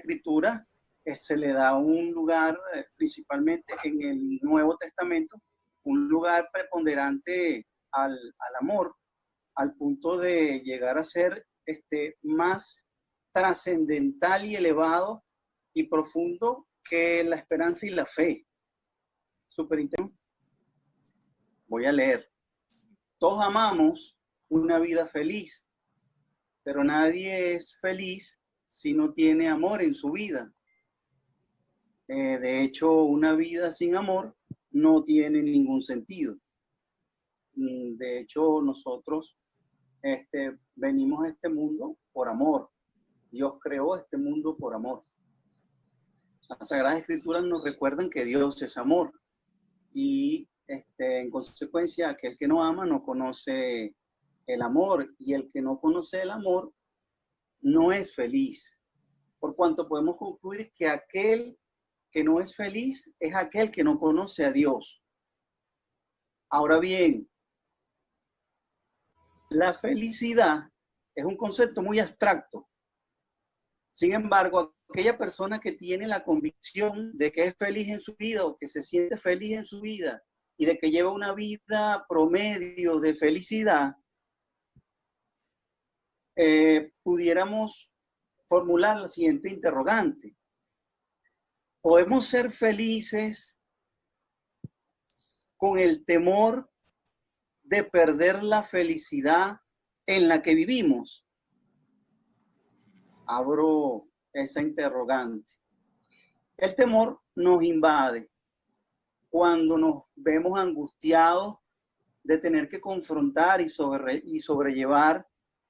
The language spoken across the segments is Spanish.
Escrituras se le da un lugar, principalmente en el Nuevo Testamento, un lugar preponderante al amor, al punto de llegar a ser más trascendental y elevado y profundo que la esperanza y la fe. Súper interesante. Voy a leer. Todos amamos una vida feliz, pero nadie es feliz si no tiene amor en su vida. De hecho, una vida sin amor no tiene ningún sentido. De hecho, nosotros venimos a este mundo por amor. Dios creó este mundo por amor. Las Sagradas Escrituras nos recuerdan que Dios es amor. Y en consecuencia, aquel que no ama no conoce el amor. Y el que no conoce el amor no es feliz. Por cuanto podemos concluir que aquel que no es feliz es aquel que no conoce a Dios. Ahora bien, la felicidad es un concepto muy abstracto. Sin embargo, aquella persona que tiene la convicción de que es feliz en su vida o que se siente feliz en su vida y de que lleva una vida promedio de felicidad, pudiéramos formular la siguiente interrogante. ¿Podemos ser felices con el temor de perder la felicidad en la que vivimos? Abro esa interrogante. El temor nos invade cuando nos vemos angustiados de tener que confrontar y sobrellevar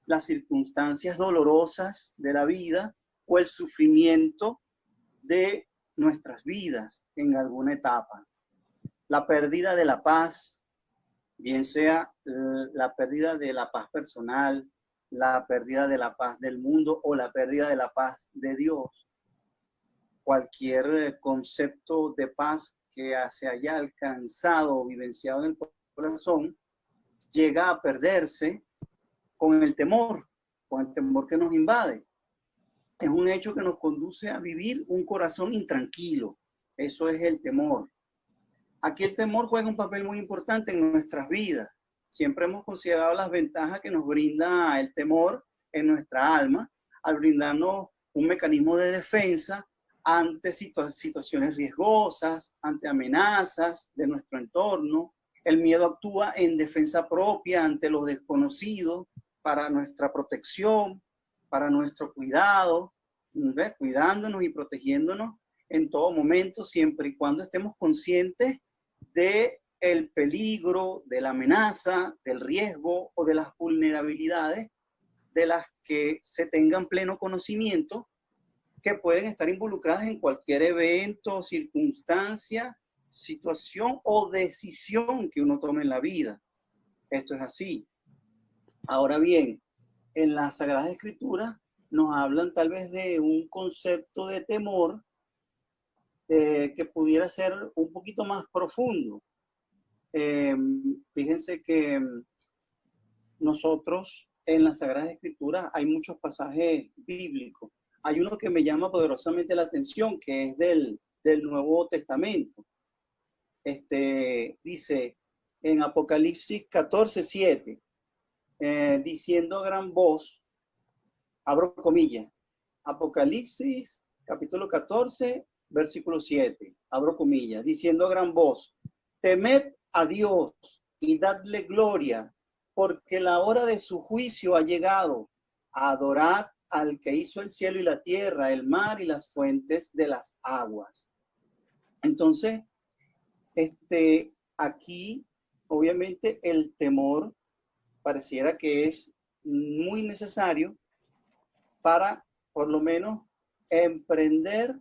las circunstancias dolorosas de la vida o el sufrimiento de nuestras vidas en alguna etapa. La pérdida de la paz, bien sea la pérdida de la paz personal, la pérdida de la paz del mundo o la pérdida de la paz de Dios. Cualquier concepto de paz que se haya alcanzado o vivenciado en el corazón llega a perderse con el temor que nos invade. Es un hecho que nos conduce a vivir un corazón intranquilo. Eso es el temor. Aquí el temor juega un papel muy importante en nuestras vidas. Siempre hemos considerado las ventajas que nos brinda el temor en nuestra alma, al brindarnos un mecanismo de defensa ante situaciones riesgosas, ante amenazas de nuestro entorno. El miedo actúa en defensa propia ante lo desconocido, para nuestra protección, para nuestro cuidado, ¿ves? Cuidándonos y protegiéndonos en todo momento, siempre y cuando estemos conscientes del peligro, de la amenaza, del riesgo o de las vulnerabilidades de las que se tengan pleno conocimiento, que pueden estar involucradas en cualquier evento, circunstancia, situación o decisión que uno tome en la vida. Esto es así. Ahora bien, en las Sagradas Escrituras nos hablan tal vez de un concepto de temor que pudiera ser un poquito más profundo. Fíjense que nosotros en las Sagradas Escrituras hay muchos pasajes bíblicos. Hay uno que me llama poderosamente la atención, que es del Nuevo Testamento. Dice en Apocalipsis 14:7, diciendo a gran voz, abro comillas, Apocalipsis capítulo 14, versículo 7, abro comillas, diciendo a gran voz, temed a Dios y dadle gloria, porque la hora de su juicio ha llegado. Adorad al que hizo el cielo y la tierra, el mar y las fuentes de las aguas. Entonces, aquí, obviamente, el temor pareciera que es muy necesario para, por lo menos, emprender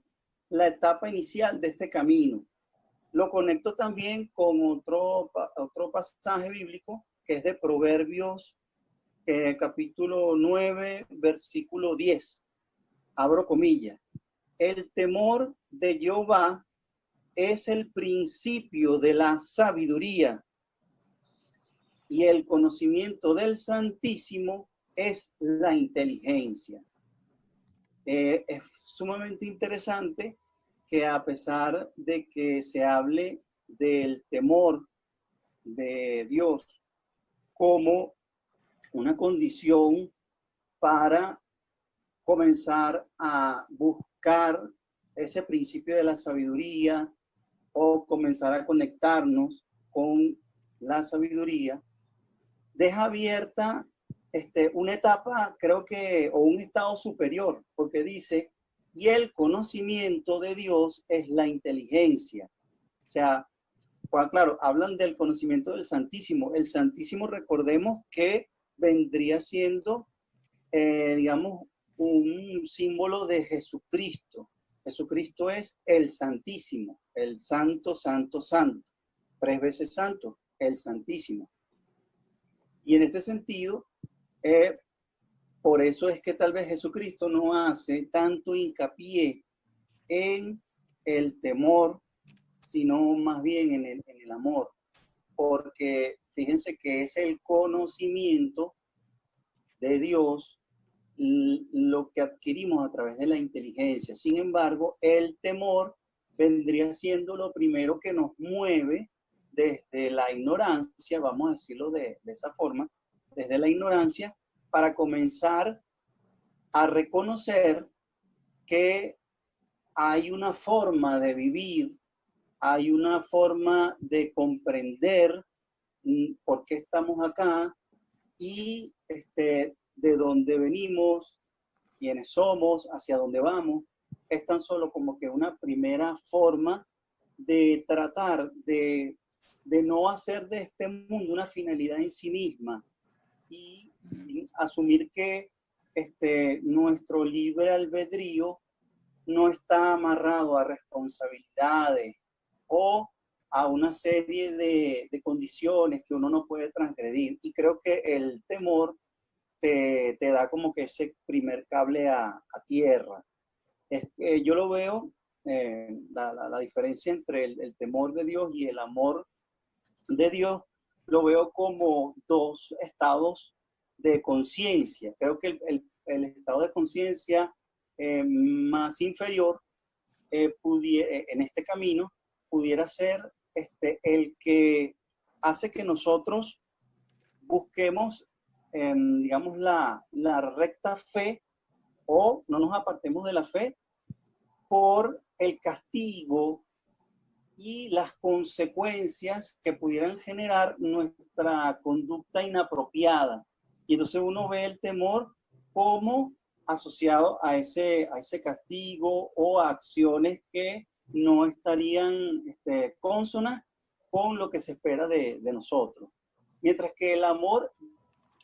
la etapa inicial de este camino. Lo conecto también con otro pasaje bíblico que es de Proverbios, capítulo 9, versículo 10. Abro comillas. El temor de Jehová es el principio de la sabiduría y el conocimiento del Santísimo es la inteligencia. Es sumamente interesante que a pesar de que se hable del temor de Dios como una condición para comenzar a buscar ese principio de la sabiduría o comenzar a conectarnos con la sabiduría, deja abierta una etapa, creo que, o un estado superior, porque dice, y el conocimiento de Dios es la inteligencia. O sea, pues, claro, hablan del conocimiento del Santísimo. El Santísimo, recordemos que vendría siendo, digamos, un símbolo de Jesucristo. Jesucristo es el Santísimo, el Santo, Santo, Santo. 3 veces santo, el Santísimo. Y en este sentido, por eso es que tal vez Jesucristo no hace tanto hincapié en el temor, sino más bien en el amor. Porque fíjense que es el conocimiento de Dios lo que adquirimos a través de la inteligencia. Sin embargo, el temor vendría siendo lo primero que nos mueve desde la ignorancia, vamos a decirlo de esa forma, desde la ignorancia, para comenzar a reconocer que hay una forma de vivir, hay una forma de comprender por qué estamos acá y de dónde venimos, quiénes somos, hacia dónde vamos. Es tan solo como que una primera forma de tratar de no hacer de este mundo una finalidad en sí misma y asumir que nuestro libre albedrío no está amarrado a responsabilidades o a una serie de condiciones que uno no puede transgredir. Y creo que el temor te da como que ese primer cable a tierra. Es que yo lo veo, la diferencia entre el temor de Dios y el amor de Dios, lo veo como dos estados de conciencia. Creo que el estado de conciencia más inferior en este camino pudiera ser el que hace que nosotros busquemos, digamos, la recta fe o no nos apartemos de la fe por el castigo y las consecuencias que pudieran generar nuestra conducta inapropiada. Y entonces uno ve el temor como asociado a ese castigo o a acciones que no estarían consonas con lo que se espera de nosotros. Mientras que el amor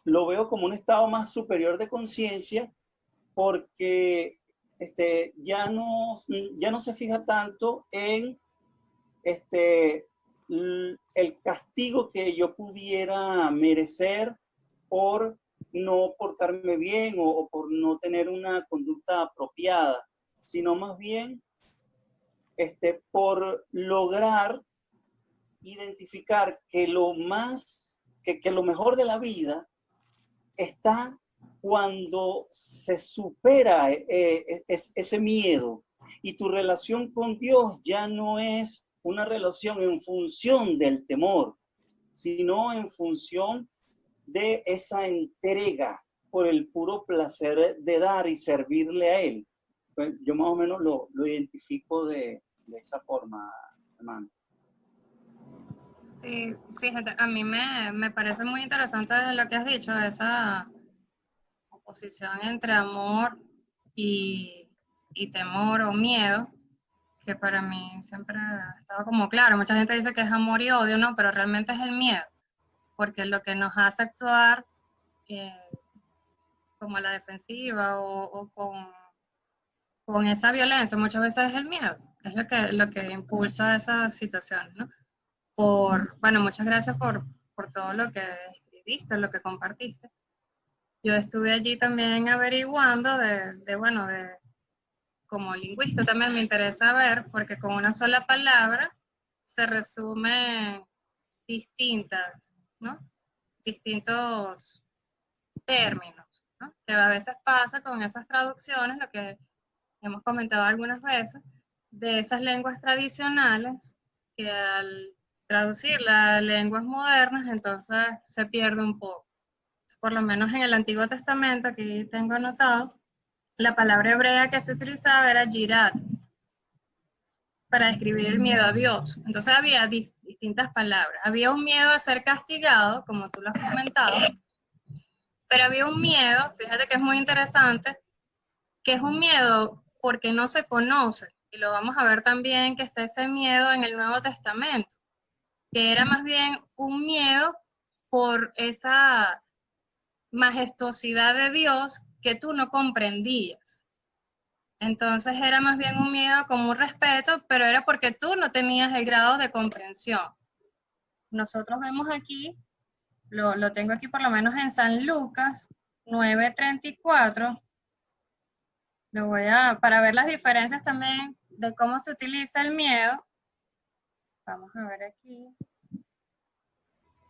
lo veo como un estado más superior de conciencia porque ya no se fija tanto en el castigo que yo pudiera merecer por no portarme bien o por no tener una conducta apropiada, sino más bien por lograr identificar que lo mejor de la vida está cuando se supera ese miedo y tu relación con Dios ya no es una relación en función del temor, sino en función de esa entrega por el puro placer de dar y servirle a Él. Pues yo más o menos lo identifico de esa forma, hermano. Sí, fíjate, a mí me parece muy interesante lo que has dicho, esa oposición entre amor y, y temor o miedo, que para mí siempre ha estado como claro. Mucha gente dice que es amor y odio, no, pero realmente es el miedo, porque lo que nos hace actuar eh, como a la defensiva o con esa violencia muchas veces es el miedo, es lo que impulsa esas situaciones, ¿no? Bueno, muchas gracias por todo lo que escribiste, lo que compartiste. Yo estuve allí también averiguando bueno, como lingüista también me interesa ver, porque con una sola palabra se resumen distintas, ¿no? Distintos términos, ¿no? Que a veces pasa con esas traducciones, lo que hemos comentado algunas veces, de esas lenguas tradicionales que al traducirlas a lenguas modernas, entonces se pierde un poco. Por lo menos en el Antiguo Testamento, aquí tengo anotado, la palabra hebrea que se utilizaba era yirat, para describir el miedo a Dios. Entonces había distintas palabras. Había un miedo a ser castigado, como tú lo has comentado, pero había un miedo, fíjate que es muy interesante, que es un miedo porque no se conoce. Y lo vamos a ver también que está ese miedo en el Nuevo Testamento, que era más bien un miedo por esa majestuosidad de Dios que tú no comprendías. Entonces era más bien un miedo como un respeto, pero era porque tú no tenías el grado de comprensión. Nosotros vemos aquí, lo tengo aquí por lo menos en San Lucas 9:34, para ver las diferencias también de cómo se utiliza el miedo. Vamos a ver aquí.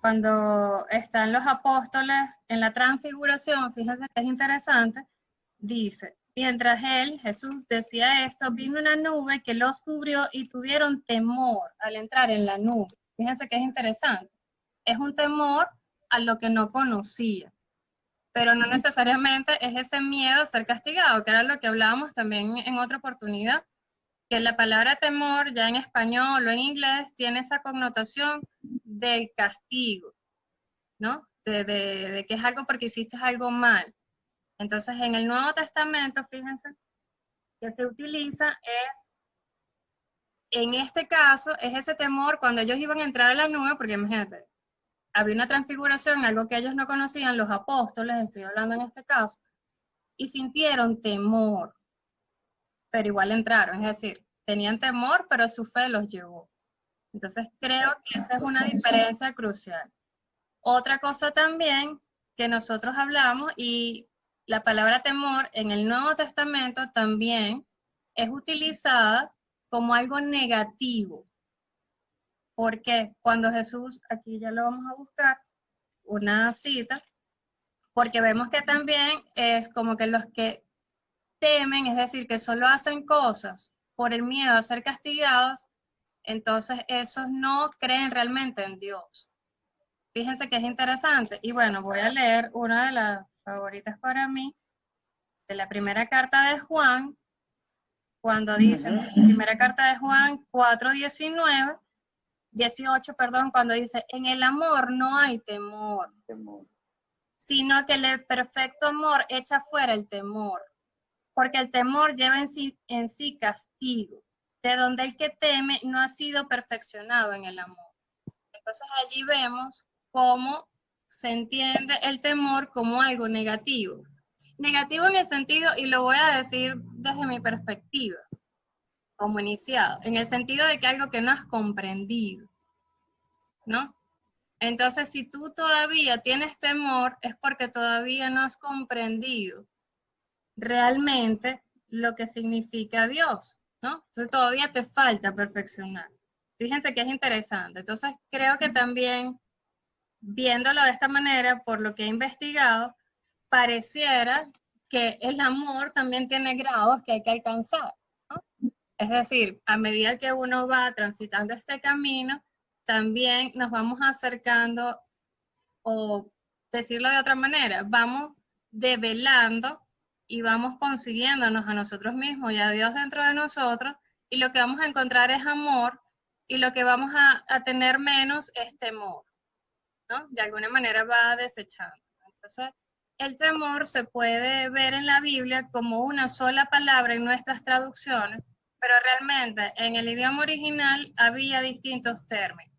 Cuando están los apóstoles en la transfiguración, fíjense que es interesante, dice, mientras él, Jesús, decía esto, vino una nube que los cubrió y tuvieron temor al entrar en la nube. Fíjense que es interesante. Es un temor a lo que no conocía, pero no necesariamente es ese miedo a ser castigado, que era lo que hablábamos también en otra oportunidad, que la palabra temor ya en español o en inglés tiene esa connotación del castigo, ¿no? De que es algo porque hiciste algo mal. Entonces, en el Nuevo Testamento, fíjense, que se utiliza es, en este caso, es ese temor cuando ellos iban a entrar a la nube, porque imagínate, había una transfiguración, algo que ellos no conocían, los apóstoles, estoy hablando en este caso, y sintieron temor, pero igual entraron, es decir, tenían temor, pero su fe los llevó. Entonces, creo que esa es una diferencia crucial. Otra cosa también que nosotros hablamos, y la palabra temor en el Nuevo Testamento también es utilizada como algo negativo. Porque cuando Jesús, aquí ya lo vamos a buscar, una cita, porque vemos que también es como que los que temen, es decir, que solo hacen cosas por el miedo a ser castigados, entonces esos no creen realmente en Dios. Fíjense que es interesante. Y bueno, voy a leer una de las favoritas para mí, de la primera carta de Juan, cuando dice, primera carta de Juan 4:18, perdón, cuando dice, en el amor no hay temor, sino que el perfecto amor echa fuera el temor, porque el temor lleva en sí castigo, de donde el que teme no ha sido perfeccionado en el amor. Entonces allí vemos cómo se entiende el temor como algo negativo. Negativo en el sentido, y lo voy a decir desde mi perspectiva, como iniciado, en el sentido de que algo que no has comprendido, ¿no? Entonces, si tú todavía tienes temor, es porque todavía no has comprendido realmente lo que significa Dios, ¿no? Entonces todavía te falta perfeccionar. Fíjense que es interesante. Entonces, creo que también viéndolo de esta manera, por lo que he investigado, pareciera que el amor también tiene grados que hay que alcanzar, ¿no? Es decir, a medida que uno va transitando este camino, también nos vamos acercando, o decirlo de otra manera, vamos develando y vamos consiguiéndonos a nosotros mismos y a Dios dentro de nosotros, y lo que vamos a encontrar es amor, y lo que vamos a tener menos es temor, ¿no? De alguna manera va desechando. Entonces, el temor se puede ver en la Biblia como una sola palabra en nuestras traducciones, pero realmente en el idioma original había distintos términos.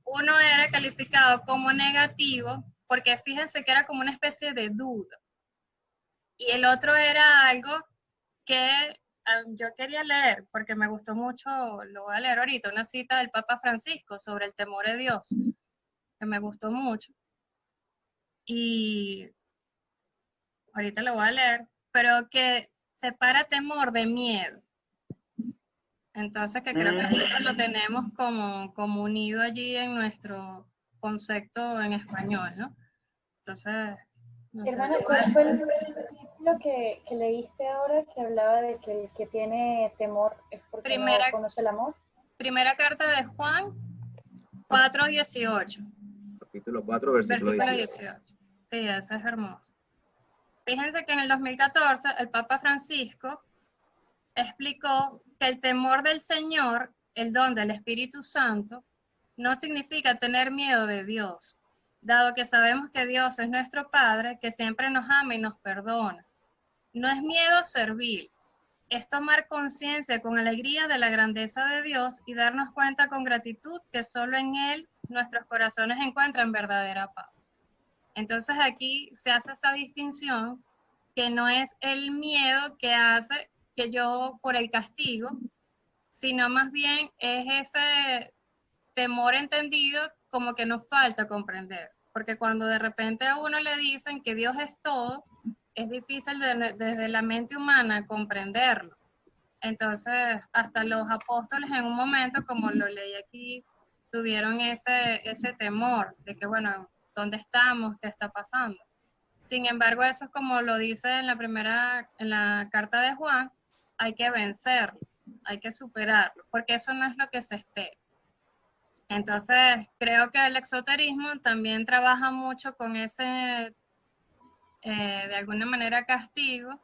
Uno era calificado como negativo, porque fíjense que era como una especie de duda. Y el otro era algo que yo quería leer, porque me gustó mucho, lo voy a leer ahorita, una cita del Papa Francisco sobre el temor de Dios, que me gustó mucho. Y ahorita lo voy a leer, pero que separa temor de miedo. Entonces, que creo que nosotros lo tenemos como unido allí en nuestro concepto en español, ¿no? Entonces, no sé. Hermana, ¿cuál fue el lo que leíste ahora, que hablaba de que el que tiene temor es porque no conoce el amor? Primera carta de Juan 4:18. Capítulo 4, versículo 18. Sí, ese es hermoso. Fíjense que en el 2014 el Papa Francisco explicó que el temor del Señor, el don del Espíritu Santo, no significa tener miedo de Dios, dado que sabemos que Dios es nuestro Padre, que siempre nos ama y nos perdona. No es miedo servil, es tomar conciencia con alegría de la grandeza de Dios y darnos cuenta con gratitud que solo en Él nuestros corazones encuentran verdadera paz. Entonces aquí se hace esa distinción que no es el miedo que hace que yo por el castigo, sino más bien es ese temor entendido como que nos falta comprender. Porque cuando de repente a uno le dicen que Dios es todo, es difícil desde la mente humana comprenderlo. Entonces, hasta los apóstoles en un momento, como lo leí aquí, tuvieron ese temor de que, bueno, ¿dónde estamos? ¿Qué está pasando? Sin embargo, eso es como lo dice en la carta de Juan, hay que vencerlo, hay que superarlo, porque eso no es lo que se espera. Entonces, creo que el exoterismo también trabaja mucho con ese, de alguna manera, castigo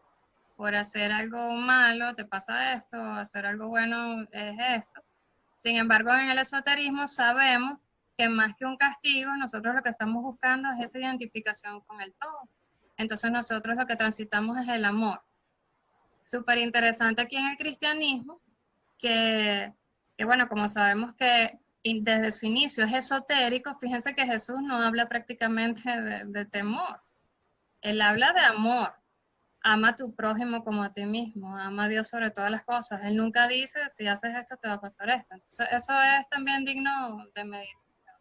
por hacer algo malo, te pasa esto, hacer algo bueno es esto. Sin embargo, en el esoterismo sabemos que más que un castigo, nosotros lo que estamos buscando es esa identificación con el todo. Entonces nosotros lo que transitamos es el amor. Súper interesante aquí en el cristianismo, que bueno, como sabemos que desde su inicio es esotérico, fíjense que Jesús no habla prácticamente de temor. Él habla de amor. Ama a tu prójimo como a ti mismo, ama a Dios sobre todas las cosas. Él nunca dice, si haces esto, te va a pasar esto. Entonces, eso es también digno de meditación.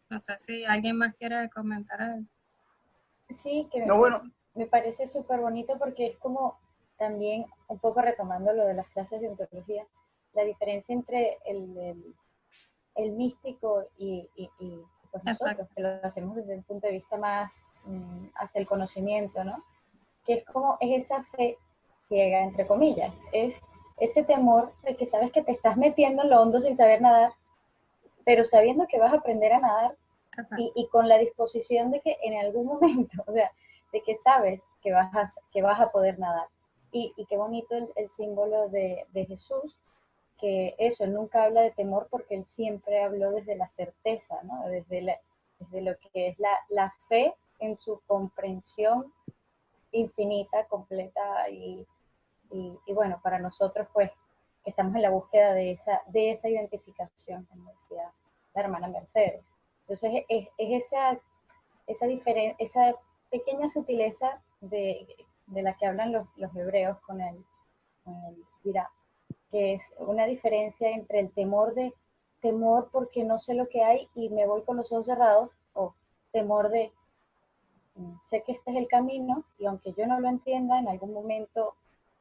No sé si alguien más quiere comentar algo. Sí, que No, bueno, me parece súper bonito porque es como también, un poco retomando lo de las clases de ontología, la diferencia entre el místico y pues nosotros, que lo hacemos desde el punto de vista más hacia el conocimiento, ¿no? Que es como, es esa fe ciega, entre comillas, es ese temor de que sabes que te estás metiendo en lo hondo sin saber nadar, pero sabiendo que vas a aprender a nadar y con la disposición de que en algún momento, o sea, de que sabes que vas a poder nadar. Y qué bonito el símbolo de Jesús, que eso, él nunca habla de temor porque él siempre habló desde la certeza, ¿no? Desde lo que es la fe en su comprensión infinita, completa y bueno, para nosotros pues que estamos en la búsqueda de esa identificación, como decía la hermana Mercedes. Entonces es esa pequeña sutileza de la que hablan los hebreos con el dirá, que es una diferencia entre el temor porque no sé lo que hay y me voy con los ojos cerrados, o temor de sé que este es el camino y aunque yo no lo entienda, en algún momento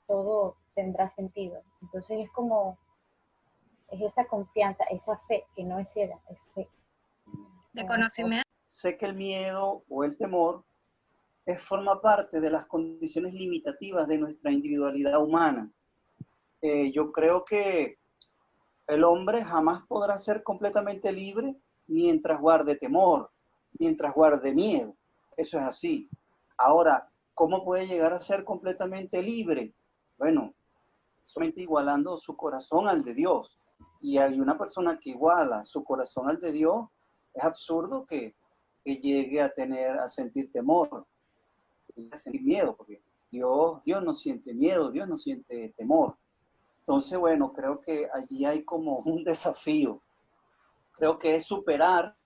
todo tendrá sentido. Entonces es esa confianza, esa fe, que no es ciega, es fe. De conocimiento. Sé que el miedo o el temor forma parte de las condiciones limitativas de nuestra individualidad humana. Yo creo que el hombre jamás podrá ser completamente libre mientras guarde temor, mientras guarde miedo. Eso es así. Ahora, ¿cómo puede llegar a ser completamente libre? Bueno, solamente igualando su corazón al de Dios. Y hay una persona que iguala su corazón al de Dios, es absurdo que llegue a sentir temor, a sentir miedo, porque Dios no siente miedo, Dios no siente temor. Entonces, bueno, creo que allí hay como un desafío. Creo que es superar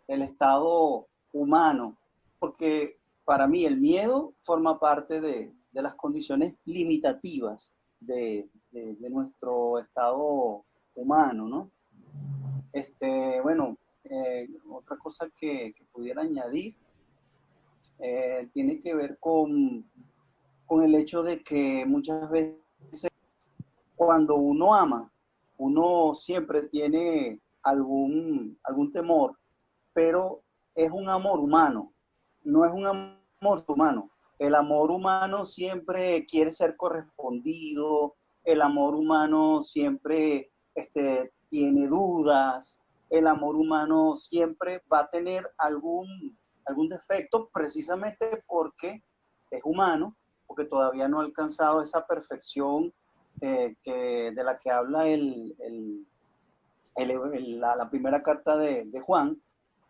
el estado humano, porque para mí el miedo forma parte de las condiciones limitativas de nuestro estado humano, ¿no? Bueno, otra cosa que pudiera añadir tiene que ver con el hecho de que muchas veces cuando uno ama, uno siempre tiene algún temor, pero es un amor humano, no es un amor humano, El amor humano siempre quiere ser correspondido, el amor humano siempre tiene dudas, el amor humano siempre va a tener algún defecto precisamente porque es humano, porque todavía no ha alcanzado esa perfección de la que habla la primera carta de Juan.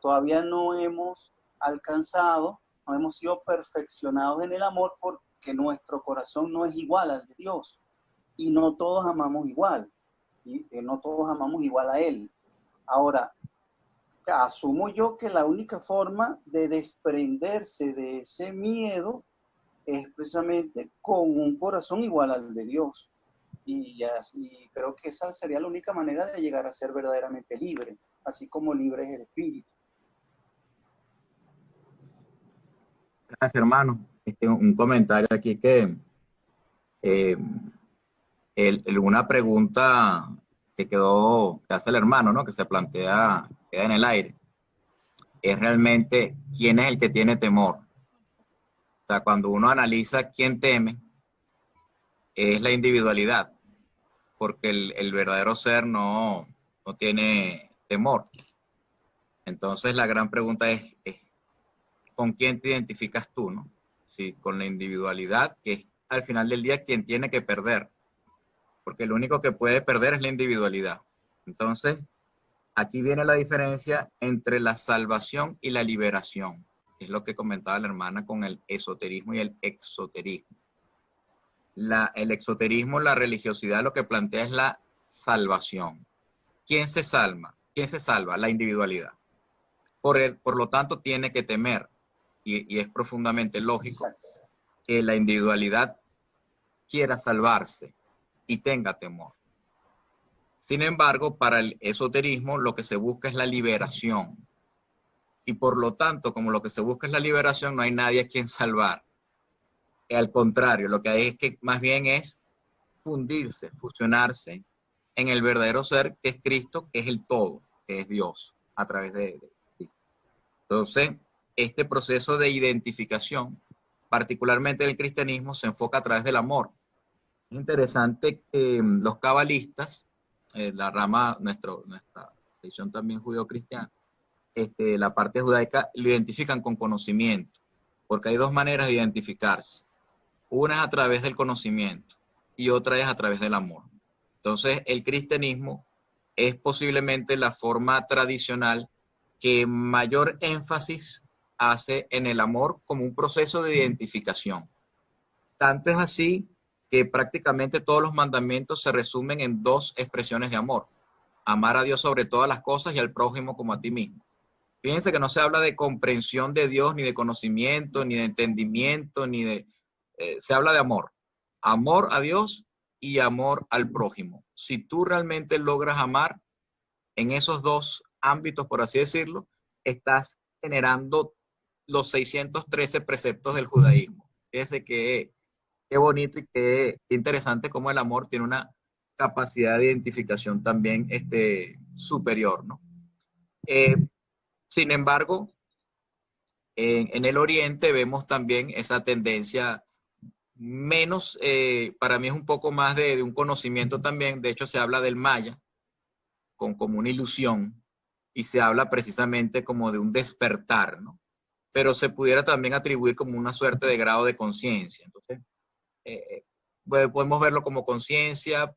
Todavía no hemos alcanzado, no hemos sido perfeccionados en el amor porque nuestro corazón no es igual al de Dios y no todos amamos igual y no todos amamos igual a Él. Ahora, asumo yo que la única forma de desprenderse de ese miedo es precisamente con un corazón igual al de Dios. Y creo que esa sería la única manera de llegar a ser verdaderamente libre, así como libre es el espíritu. Gracias, hermano. Un comentario aquí que una pregunta que hace el hermano, ¿no? Que se plantea, queda en el aire. Es realmente quién es el que tiene temor. O sea, cuando uno analiza quién teme, es la individualidad, porque el verdadero ser no tiene temor. Entonces la gran pregunta es ¿con quién te identificas tú, no? Si con la individualidad, que es al final del día quien tiene que perder, porque lo único que puede perder es la individualidad. Entonces, aquí viene la diferencia entre la salvación y la liberación. Es lo que comentaba la hermana con el esoterismo y el exoterismo. El exoterismo, la religiosidad, lo que plantea es la salvación. ¿Quién se salva? ¿Quién se salva? La individualidad. Por lo tanto, tiene que temer. Y es profundamente lógico que la individualidad quiera salvarse y tenga temor. Sin embargo, para el esoterismo lo que se busca es la liberación. Y por lo tanto, como lo que se busca es la liberación, no hay nadie a quien salvar. Al contrario, lo que hay es que más bien es fundirse, fusionarse en el verdadero ser que es Cristo, que es el todo, que es Dios, a través de Cristo. Entonces, este proceso de identificación, particularmente del cristianismo, se enfoca a través del amor. Es interesante que los cabalistas, la rama, nuestra tradición también judeo-cristiana, la parte judaica, lo identifican con conocimiento, porque hay dos maneras de identificarse. Una es a través del conocimiento y otra es a través del amor. Entonces, el cristianismo es posiblemente la forma tradicional que mayor énfasis hace en el amor como un proceso de identificación. Tanto es así que prácticamente todos los mandamientos se resumen en dos expresiones de amor: amar a Dios sobre todas las cosas y al prójimo como a ti mismo. Fíjense que no se habla de comprensión de Dios, ni de conocimiento, ni de entendimiento, se habla de amor. Amor a Dios y amor al prójimo. Si tú realmente logras amar en esos dos ámbitos, por así decirlo, estás generando los 613 preceptos del judaísmo. Fíjense qué bonito y qué interesante cómo el amor tiene una capacidad de identificación también superior, ¿no? Sin embargo, en el Oriente vemos también esa tendencia menos, para mí es un poco más de un conocimiento también. De hecho, se habla del Maya como una ilusión y se habla precisamente como de un despertar, ¿no? Pero se pudiera también atribuir como una suerte de grado de conciencia. Entonces, podemos verlo como conciencia,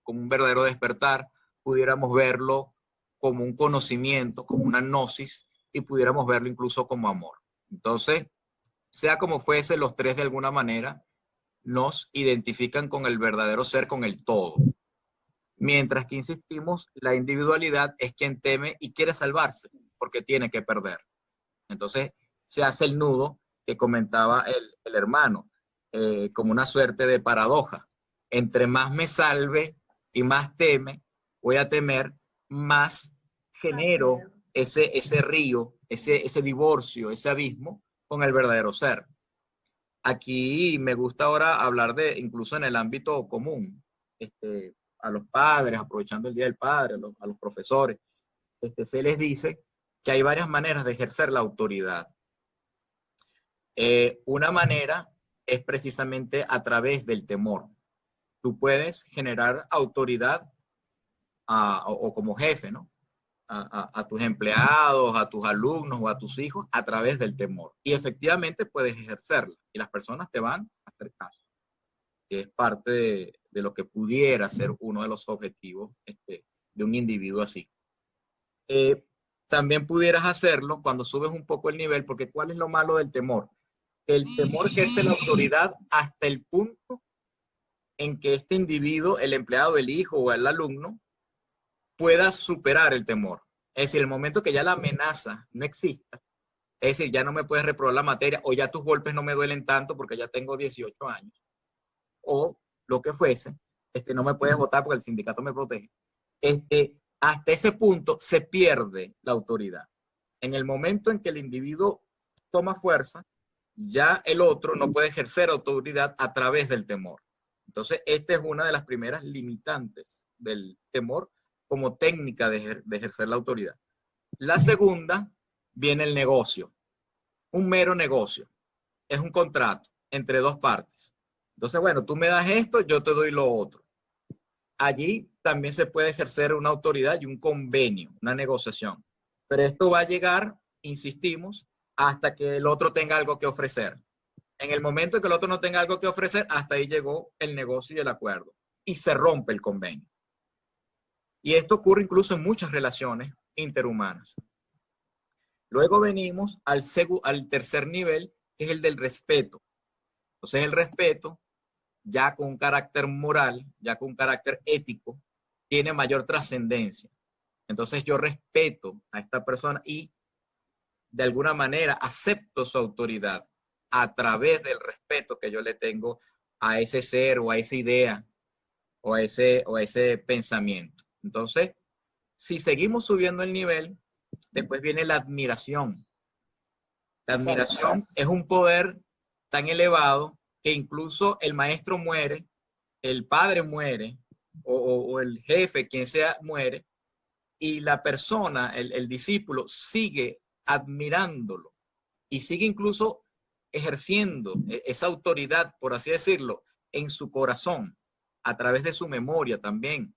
como un verdadero despertar, pudiéramos verlo como un conocimiento, como una gnosis, y pudiéramos verlo incluso como amor. Entonces, sea como fuese, los tres de alguna manera nos identifican con el verdadero ser, con el todo. Mientras que insistimos, la individualidad es quien teme y quiere salvarse, porque tiene que perder. Entonces, se hace el nudo que comentaba el hermano, como una suerte de paradoja. Entre más me salve y más teme, voy a temer, más genero ese río, ese divorcio, ese abismo con el verdadero ser. Aquí me gusta ahora hablar incluso en el ámbito común, a los padres, aprovechando el Día del Padre, a los profesores, se les dice que hay varias maneras de ejercer la autoridad. Una manera es precisamente a través del temor. Tú puedes generar autoridad o como jefe, ¿no? A tus empleados, a tus alumnos o a tus hijos a través del temor. Y efectivamente puedes ejercerla y las personas te van a hacer caso, que es parte de lo que pudiera ser uno de los objetivos de un individuo así. También pudieras hacerlo cuando subes un poco el nivel, porque ¿cuál es lo malo del temor? El temor ejerce la autoridad hasta el punto en que este individuo, el empleado, el hijo o el alumno, pueda superar el temor. Es decir, el momento que ya la amenaza no exista, es decir, ya no me puedes reprobar la materia o ya tus golpes no me duelen tanto porque ya tengo 18 años, o lo que fuese, no me puedes votar porque el sindicato me protege. Hasta ese punto se pierde la autoridad. En el momento en que el individuo toma fuerza, ya el otro no puede ejercer autoridad a través del temor. Entonces, esta es una de las primeras limitantes del temor como técnica de ejercer la autoridad. La segunda, viene el negocio. Un mero negocio. Es un contrato entre dos partes. Entonces, bueno, tú me das esto, yo te doy lo otro. Allí también se puede ejercer una autoridad y un convenio, una negociación. Pero esto va a llegar, insistimos, hasta que el otro tenga algo que ofrecer. En el momento en que el otro no tenga algo que ofrecer, hasta ahí llegó el negocio y el acuerdo. Y se rompe el convenio. Y esto ocurre incluso en muchas relaciones interhumanas. Luego venimos al tercer nivel, que es el del respeto. Entonces el respeto, ya con un carácter moral, ya con un carácter ético, tiene mayor trascendencia. Entonces yo respeto a esta persona y de alguna manera acepto su autoridad a través del respeto que yo le tengo a ese ser o a esa idea o a ese pensamiento. Entonces, si seguimos subiendo el nivel, después viene la admiración. La admiración es un poder tan elevado que incluso el maestro muere, el padre muere, o el jefe, quien sea, muere, y la persona, el discípulo, sigue admirándolo y sigue incluso ejerciendo esa autoridad, por así decirlo, en su corazón, a través de su memoria también.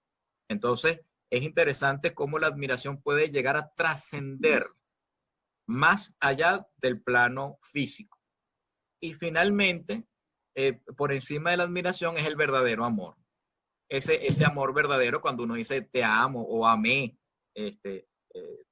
Entonces, es interesante cómo la admiración puede llegar a trascender más allá del plano físico. Y finalmente, por encima de la admiración es el verdadero amor. Ese amor verdadero cuando uno dice te amo o amé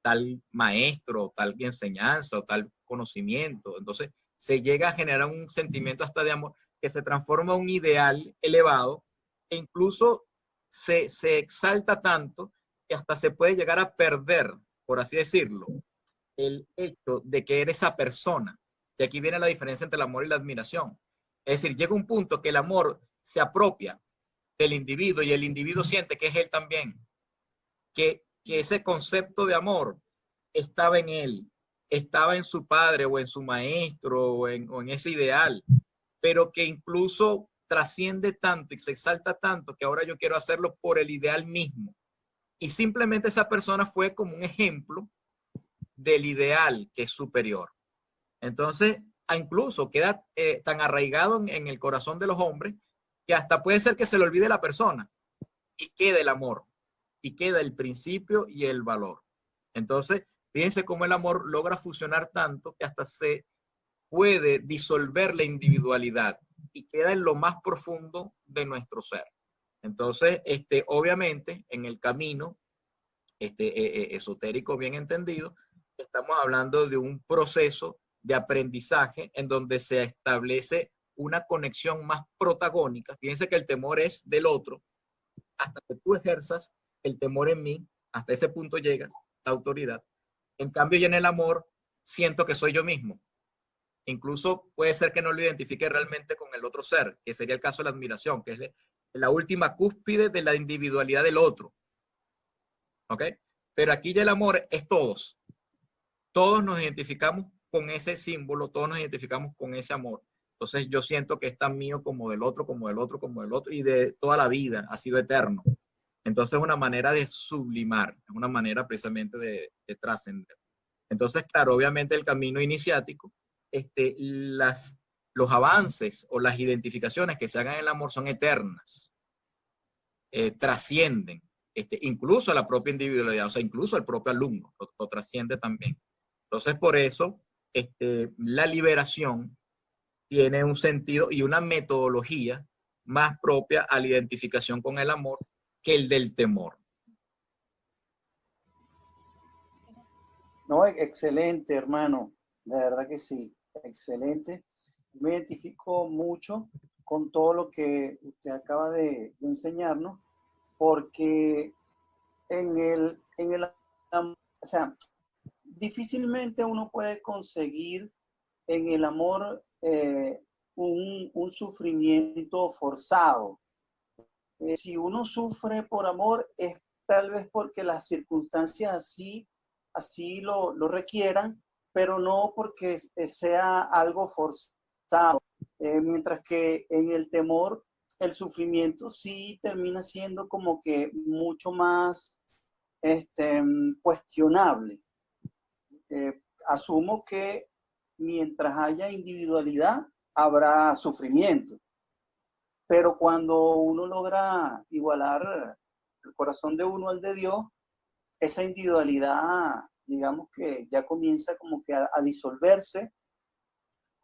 tal maestro, tal enseñanza o tal conocimiento. Entonces se llega a generar un sentimiento hasta de amor que se transforma en un ideal elevado e incluso se exalta tanto que hasta se puede llegar a perder, por así decirlo, el hecho de que eres esa persona. Y aquí viene la diferencia entre el amor y la admiración. Es decir, llega un punto que el amor se apropia del individuo y el individuo siente que es él también, que ese concepto de amor estaba en él, estaba en su padre o en su maestro o en ese ideal, pero que incluso trasciende tanto y se exalta tanto que ahora yo quiero hacerlo por el ideal mismo. Y simplemente esa persona fue como un ejemplo del ideal que es superior. Entonces, incluso queda tan arraigado en el corazón de los hombres que hasta puede ser que se le olvide la persona y quede el amor y queda el principio y el valor. Entonces, fíjense cómo el amor logra fusionar tanto que hasta se puede disolver la individualidad y queda en lo más profundo de nuestro ser. Entonces, obviamente, en el camino esotérico bien entendido, estamos hablando de un proceso de aprendizaje en donde se establece una conexión más protagónica. Fíjense que el temor es del otro. Hasta que tú ejerzas el temor en mí, hasta ese punto llega la autoridad. En cambio, yo en el amor siento que soy yo mismo. Incluso puede ser que no lo identifique realmente con el otro ser, que sería el caso de la admiración, que es la última cúspide de la individualidad del otro. ¿Ok? Pero aquí ya el amor es todos. Todos nos identificamos con ese símbolo, todos nos identificamos con ese amor. Entonces yo siento que es tan mío como del otro, como del otro, como del otro, y de toda la vida, ha sido eterno. Entonces es una manera de sublimar, es una manera precisamente de trascender. Entonces, claro, obviamente el camino iniciático, los avances o las identificaciones que se hagan en el amor son eternas, trascienden, incluso a la propia individualidad, o sea, incluso al propio alumno, lo trasciende también. Entonces, por eso, la liberación tiene un sentido y una metodología más propia a la identificación con el amor que el del temor. No, excelente, hermano. De verdad que sí, excelente. Me identifico mucho con todo lo que usted acaba de enseñarnos, porque o sea, difícilmente uno puede conseguir en el amor un sufrimiento forzado. Si uno sufre por amor es tal vez porque las circunstancias así lo requieran, pero no porque sea algo forzado. Mientras que en el temor, el sufrimiento sí termina siendo como que mucho más cuestionable. Asumo que mientras haya individualidad, habrá sufrimiento. Pero cuando uno logra igualar el corazón de uno al de Dios, esa individualidad, digamos que ya comienza como que a disolverse,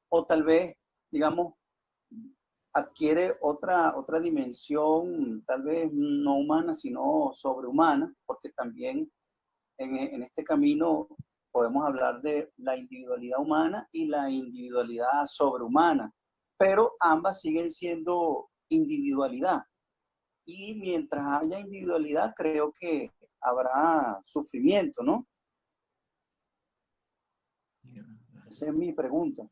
o tal vez, digamos, adquiere otra dimensión, tal vez no humana, sino sobrehumana, porque también en este camino podemos hablar de la individualidad humana y la individualidad sobrehumana, pero ambas siguen siendo individualidad. Y mientras haya individualidad, creo que habrá sufrimiento, ¿no? Esa es mi pregunta.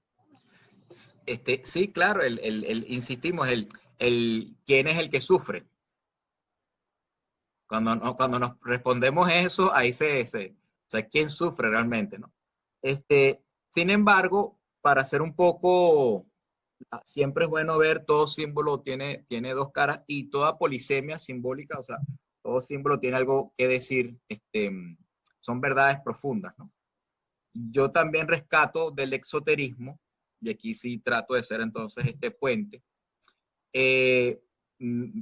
Sí, claro, insistimos, ¿quién es el que sufre? Cuando nos respondemos eso, ahí o sea, ¿quién sufre realmente, no? Sin embargo, para hacer un poco, siempre es bueno ver todo símbolo tiene dos caras y toda polisemia simbólica, o sea, todo símbolo tiene algo que decir, son verdades profundas, ¿no? Yo también rescato del exoterismo, y aquí sí trato de ser entonces este puente,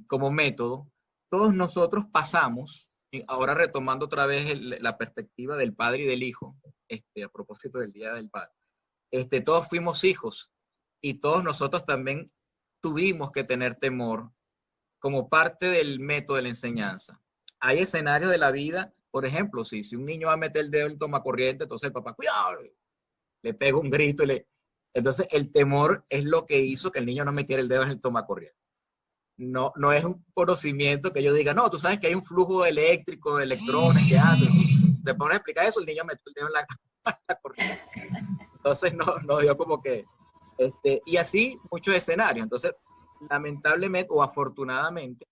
como método. Todos nosotros pasamos, y ahora retomando otra vez la perspectiva del padre y del hijo, a propósito del Día del Padre, todos fuimos hijos y todos nosotros también tuvimos que tener temor como parte del método de la enseñanza. Hay escenarios de la vida, por ejemplo, si un niño va a meter el dedo en el tomacorriente, entonces el papá, cuidado, le pega un grito entonces el temor es lo que hizo que el niño no metiera el dedo en el tomacorriente. No es un conocimiento que yo diga, no, tú sabes que hay un flujo eléctrico de electrones que hace. Te pones a explicar eso, el niño metió el dedo en la corriente. Entonces no dio como que, y así muchos escenarios. Entonces, lamentablemente o afortunadamente,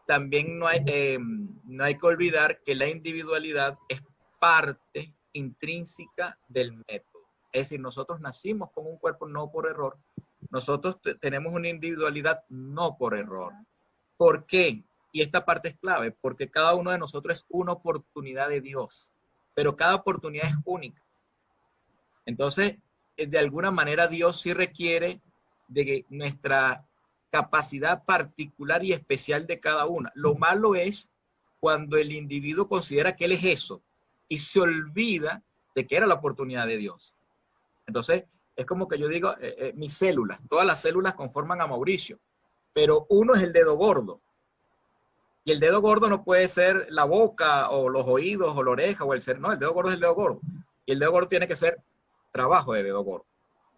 también no hay que olvidar que la individualidad es parte intrínseca del método. Es decir, nosotros nacimos con un cuerpo no por error. Nosotros tenemos una individualidad no por error. ¿Por qué? Y esta parte es clave, porque cada uno de nosotros es una oportunidad de Dios, pero cada oportunidad es única. Entonces, de alguna manera Dios sí requiere de nuestra capacidad particular y especial de cada una. Lo malo es cuando el individuo considera que él es eso y se olvida de que era la oportunidad de Dios. Entonces, es como que yo digo, mis células, todas las células conforman a Mauricio, pero uno es el dedo gordo. Y el dedo gordo no puede ser la boca o los oídos o la oreja o el cerebro. No, el dedo gordo es el dedo gordo. Y el dedo gordo tiene que ser trabajo de dedo gordo.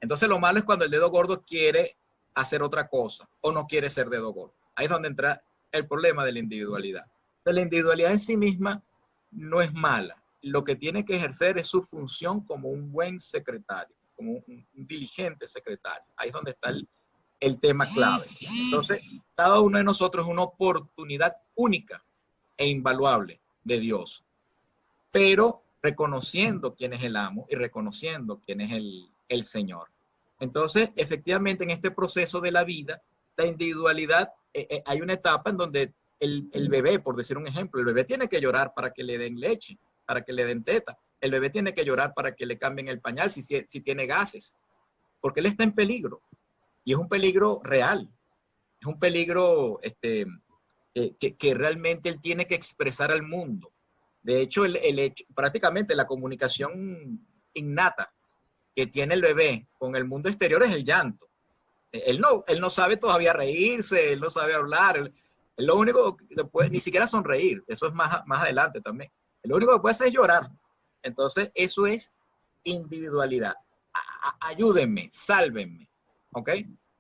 Entonces, lo malo es cuando el dedo gordo quiere hacer otra cosa o no quiere ser dedo gordo. Ahí es donde entra el problema de la individualidad. Pero la individualidad en sí misma no es mala. Lo que tiene que ejercer es su función como un buen secretario, como un diligente secretario. Ahí es donde está el tema clave. Entonces, cada uno de nosotros es una oportunidad única e invaluable de Dios, pero reconociendo quién es el amo y reconociendo quién es el Señor. Entonces, efectivamente, en este proceso de la vida, la individualidad, hay una etapa en donde el bebé, por decir un ejemplo, el bebé tiene que llorar para que le den leche, para que le den teta. El bebé tiene que llorar para que le cambien el pañal si tiene gases. porque él está en peligro. Y es un peligro real. Es un peligro que realmente él tiene que expresar al mundo. De hecho, prácticamente la comunicación innata que tiene el bebé con el mundo exterior es el llanto. Él no sabe todavía reírse, él no sabe hablar, él lo único que puede, ni siquiera sonreír, eso es más adelante también. Lo único que puede hacer es llorar. Entonces, eso es individualidad. Ayúdenme, sálvenme, ¿ok?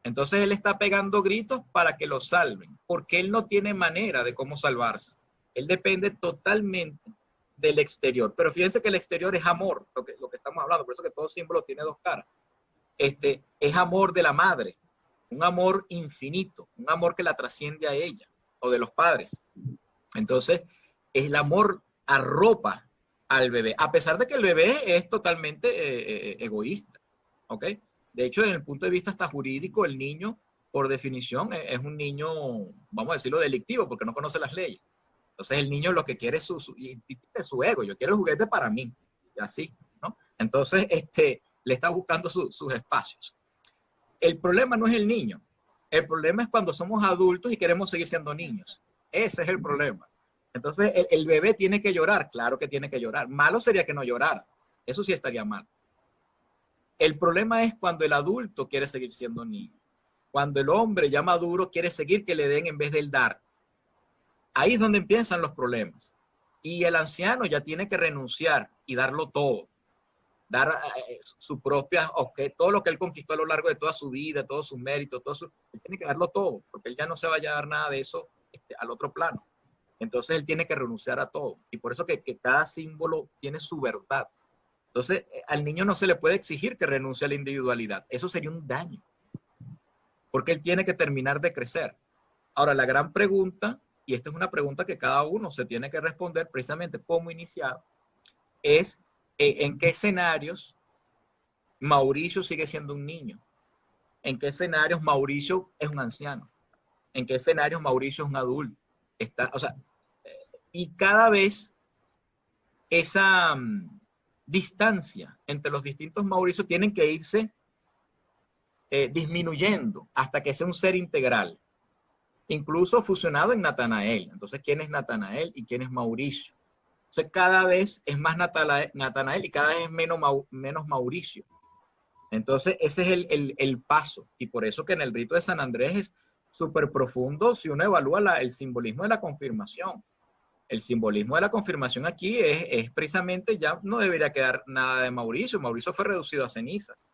Entonces, él está pegando gritos para que lo salven, porque él no tiene manera de cómo salvarse. Él depende totalmente del exterior. Pero fíjense que el exterior es amor, lo que estamos hablando, por eso que todo símbolo tiene dos caras. Es amor de la madre, un amor infinito, un amor que la trasciende a ella, o de los padres. Entonces, el amor arropa al bebé, a pesar de que el bebé es totalmente egoísta, ¿ok? De hecho, desde el punto de vista hasta jurídico, el niño, por definición, es un niño, vamos a decirlo, delictivo, porque no conoce las leyes. Entonces, el niño lo que quiere es su ego. Yo quiero el juguete para mí, y así, ¿no? Entonces, le está buscando sus espacios. El problema no es el niño. El problema es cuando somos adultos y queremos seguir siendo niños. Ese es el problema. Entonces, el bebé tiene que llorar. Claro que tiene que llorar. Malo sería que no llorara. Eso sí estaría mal. El problema es cuando el adulto quiere seguir siendo niño. Cuando el hombre ya maduro quiere seguir que le den en vez del dar. Ahí es donde empiezan los problemas. Y el anciano ya tiene que renunciar y darlo todo. Dar su propia, todo lo que él conquistó a lo largo de toda su vida, todos sus méritos, él tiene que darlo todo, porque él ya no se vaya a dar nada de eso al otro plano. Entonces él tiene que renunciar a todo. Y por eso que cada símbolo tiene su verdad. Entonces al niño no se le puede exigir que renuncie a la individualidad. Eso sería un daño. Porque él tiene que terminar de crecer. Ahora, la gran pregunta, y esta es una pregunta que cada uno se tiene que responder precisamente como iniciado, es ¿en qué escenarios Mauricio sigue siendo un niño? ¿En qué escenarios Mauricio es un anciano? ¿En qué escenarios Mauricio es un adulto? Y cada vez esa distancia entre los distintos Mauricios tienen que irse disminuyendo hasta que sea un ser integral, incluso fusionado en Natanael. Entonces, ¿quién es Natanael y quién es Mauricio? Entonces, cada vez es más Natanael y cada vez es menos Mauricio. Entonces, ese es el paso. Y por eso que en el rito de San Andrés es súper profundo si uno evalúa el simbolismo de la confirmación. El simbolismo de la confirmación aquí es precisamente, ya no debería quedar nada de Mauricio. Mauricio fue reducido a cenizas.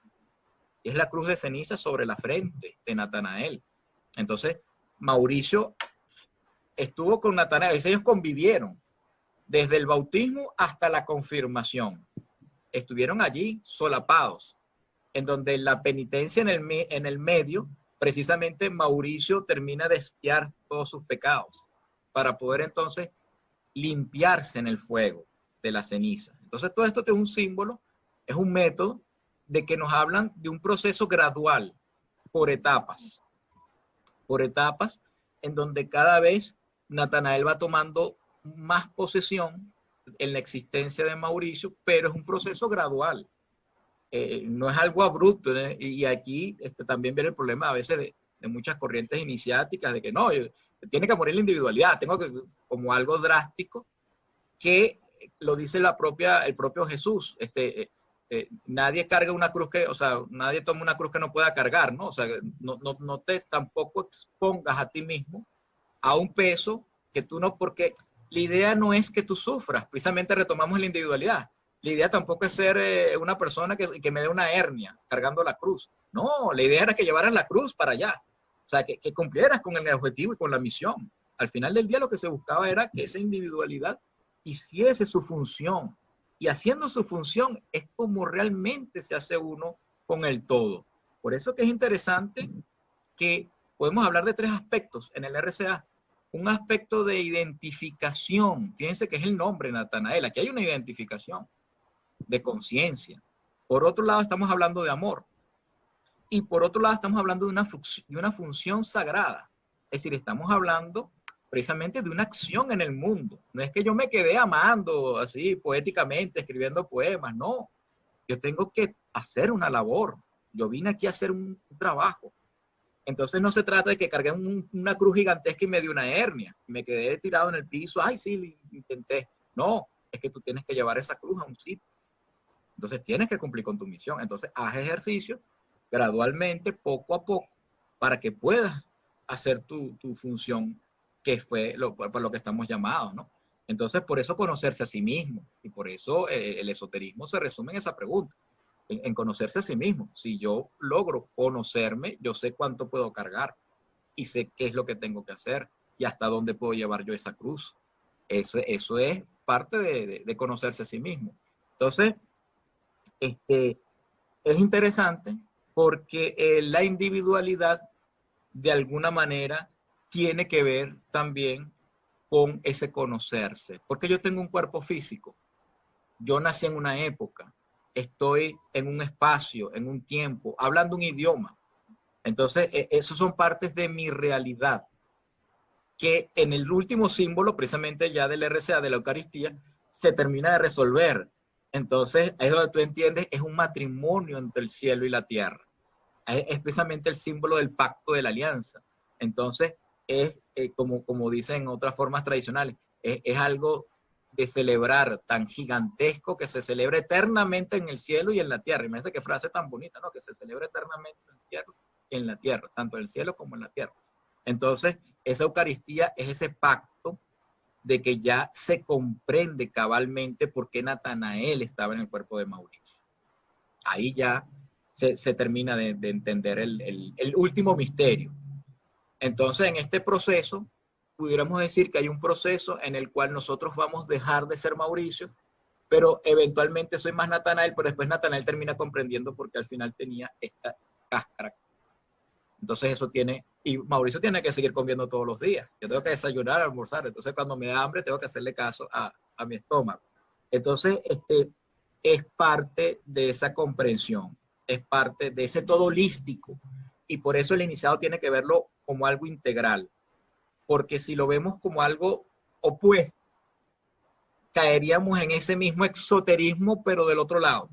Es la cruz de cenizas sobre la frente de Natanael. Entonces, Mauricio estuvo con Natanael, ellos convivieron desde el bautismo hasta la confirmación. Estuvieron allí solapados, en donde la penitencia en el medio, precisamente Mauricio termina de expiar todos sus pecados, para poder entonces limpiarse en el fuego de la ceniza. Entonces todo esto es un símbolo, es un método de que nos hablan de un proceso gradual, por etapas, en donde cada vez Natanael va tomando más posesión en la existencia de Mauricio, pero es un proceso gradual. No es algo abrupto, ¿eh? Y aquí también viene el problema a veces de muchas corrientes iniciáticas, de que no, tiene que morir la individualidad, tengo que, como algo drástico, que lo dice el propio Jesús. Nadie carga una cruz nadie toma una cruz que no pueda cargar, ¿no? O sea, no te tampoco expongas a ti mismo a un peso que tú no, porque la idea no es que tú sufras, precisamente retomamos la individualidad. La idea tampoco es ser una persona que me dé una hernia cargando la cruz. No, la idea era que llevaras la cruz para allá. O sea, que cumplieras con el objetivo y con la misión. Al final del día lo que se buscaba era que esa individualidad hiciese su función. Y haciendo su función es como realmente se hace uno con el todo. Por eso que es interesante que podemos hablar de tres aspectos en el RCA. Un aspecto de identificación. Fíjense que es el nombre, Natanael. Aquí hay una identificación de conciencia. Por otro lado, estamos hablando de amor. Y por otro lado, estamos hablando de una función sagrada. Es decir, estamos hablando precisamente de una acción en el mundo. No es que yo me quedé amando así poéticamente, escribiendo poemas. No. Yo tengo que hacer una labor. yo vine aquí a hacer un trabajo. Entonces no se trata de que cargué una cruz gigantesca y me dio una hernia. Me quedé tirado en el piso. Ay, sí, lo intenté. No, es que tú tienes que llevar esa cruz a un sitio. Entonces tienes que cumplir con tu misión. Entonces haz ejercicio gradualmente, poco a poco, para que puedas hacer tu función, que fue por lo que estamos llamados, ¿no? Entonces, por eso conocerse a sí mismo. Y por eso el esoterismo se resume en esa pregunta. En conocerse a sí mismo. Si yo logro conocerme, yo sé cuánto puedo cargar y sé qué es lo que tengo que hacer y hasta dónde puedo llevar yo esa cruz. Eso es parte de conocerse a sí mismo. Entonces, es interesante porque la individualidad de alguna manera tiene que ver también con ese conocerse. Porque yo tengo un cuerpo físico. Yo nací en una época, estoy en un espacio, en un tiempo, hablando un idioma. Entonces, esos son partes de mi realidad, que en el último símbolo, precisamente ya del RCA, de la Eucaristía, se termina de resolver. Entonces, es donde tú entiendes, es un matrimonio entre el cielo y la tierra. Es precisamente el símbolo del pacto de la alianza. Entonces, es como dicen en otras formas tradicionales, es algo de celebrar tan gigantesco que se celebra eternamente en el cielo y en la tierra. Imagínense qué frase tan bonita, ¿no? Que se celebra eternamente en el cielo y en la tierra, tanto en el cielo como en la tierra. Entonces, esa Eucaristía es ese pacto de que ya se comprende cabalmente por qué Natanael estaba en el cuerpo de Mauricio. Ahí ya se termina de entender el último misterio. Entonces, en este proceso, pudiéramos decir que hay un proceso en el cual nosotros vamos a dejar de ser Mauricio, pero eventualmente soy más Natanael, pero después Natanael termina comprendiendo porque al final tenía esta cáscara. Entonces eso tiene, y Mauricio tiene que seguir comiendo todos los días. Yo tengo que desayunar, almorzar, entonces cuando me da hambre tengo que hacerle caso a mi estómago. Entonces, es parte de esa comprensión, es parte de ese todo holístico, y por eso el iniciado tiene que verlo como algo integral, porque si lo vemos como algo opuesto, caeríamos en ese mismo exoterismo, pero del otro lado.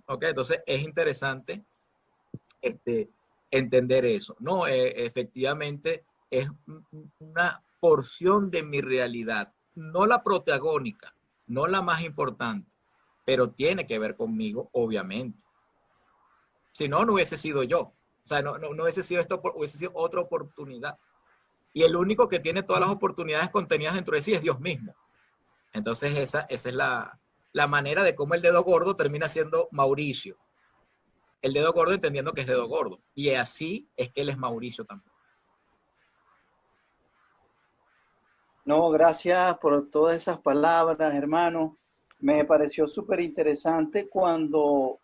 ¿Ok? Entonces es interesante entender eso. No, efectivamente es una porción de mi realidad, no la protagónica, no la más importante, pero tiene que ver conmigo, obviamente. Si no, no hubiese sido yo. O sea, no hubiese sido esto, hubiese sido otra oportunidad. Y el único que tiene todas las oportunidades contenidas dentro de sí es Dios mismo. Entonces esa es la manera de cómo el dedo gordo termina siendo Mauricio. El dedo gordo entendiendo que es dedo gordo. Y así es que él es Mauricio también. No, gracias por todas esas palabras, hermano. Me pareció súper interesante cuando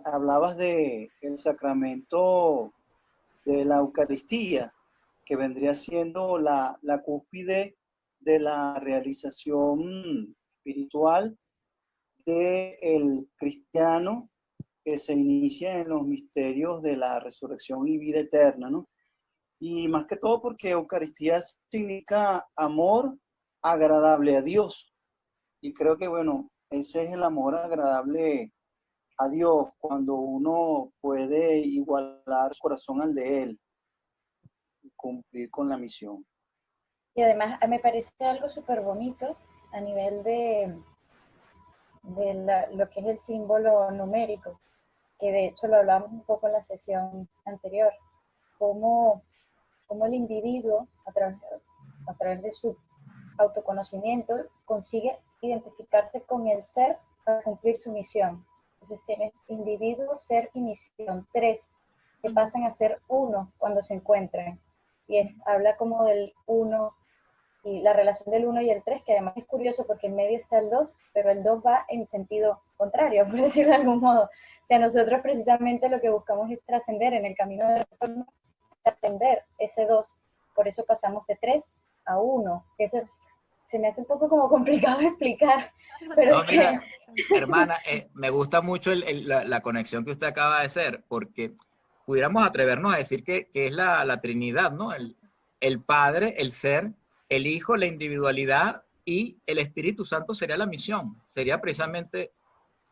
hablabas de el sacramento de la Eucaristía, que vendría siendo la cúspide de la realización espiritual del cristiano que se inicia en los misterios de la resurrección y vida eterna, ¿no? Y más que todo porque Eucaristía significa amor agradable a Dios. Y creo que, bueno, ese es el amor agradable a Dios, cuando uno puede igualar su corazón al de Él y cumplir con la misión. Y además me parece algo súper bonito a nivel de lo que es el símbolo numérico, que de hecho lo hablamos un poco en la sesión anterior, cómo el individuo a través de su autoconocimiento consigue identificarse con el ser para cumplir su misión. Entonces tienes individuo, ser y misión, tres, que pasan a ser uno cuando se encuentran. Y habla como del uno y la relación del 1 y el 3, que además es curioso porque en medio está el 2, pero el 2 va en sentido contrario, por decirlo de algún modo. O sea, nosotros precisamente lo que buscamos es trascender en el camino del retorno, trascender ese 2. Por eso pasamos de 3 a 1, que eso se me hace un poco como complicado de explicar. Pero no, mira, hermana, me gusta mucho la conexión que usted acaba de hacer, porque pudiéramos atrevernos a decir que es la Trinidad, ¿no? El Padre, el Ser, el Hijo, la individualidad, y el Espíritu Santo sería la misión. Sería precisamente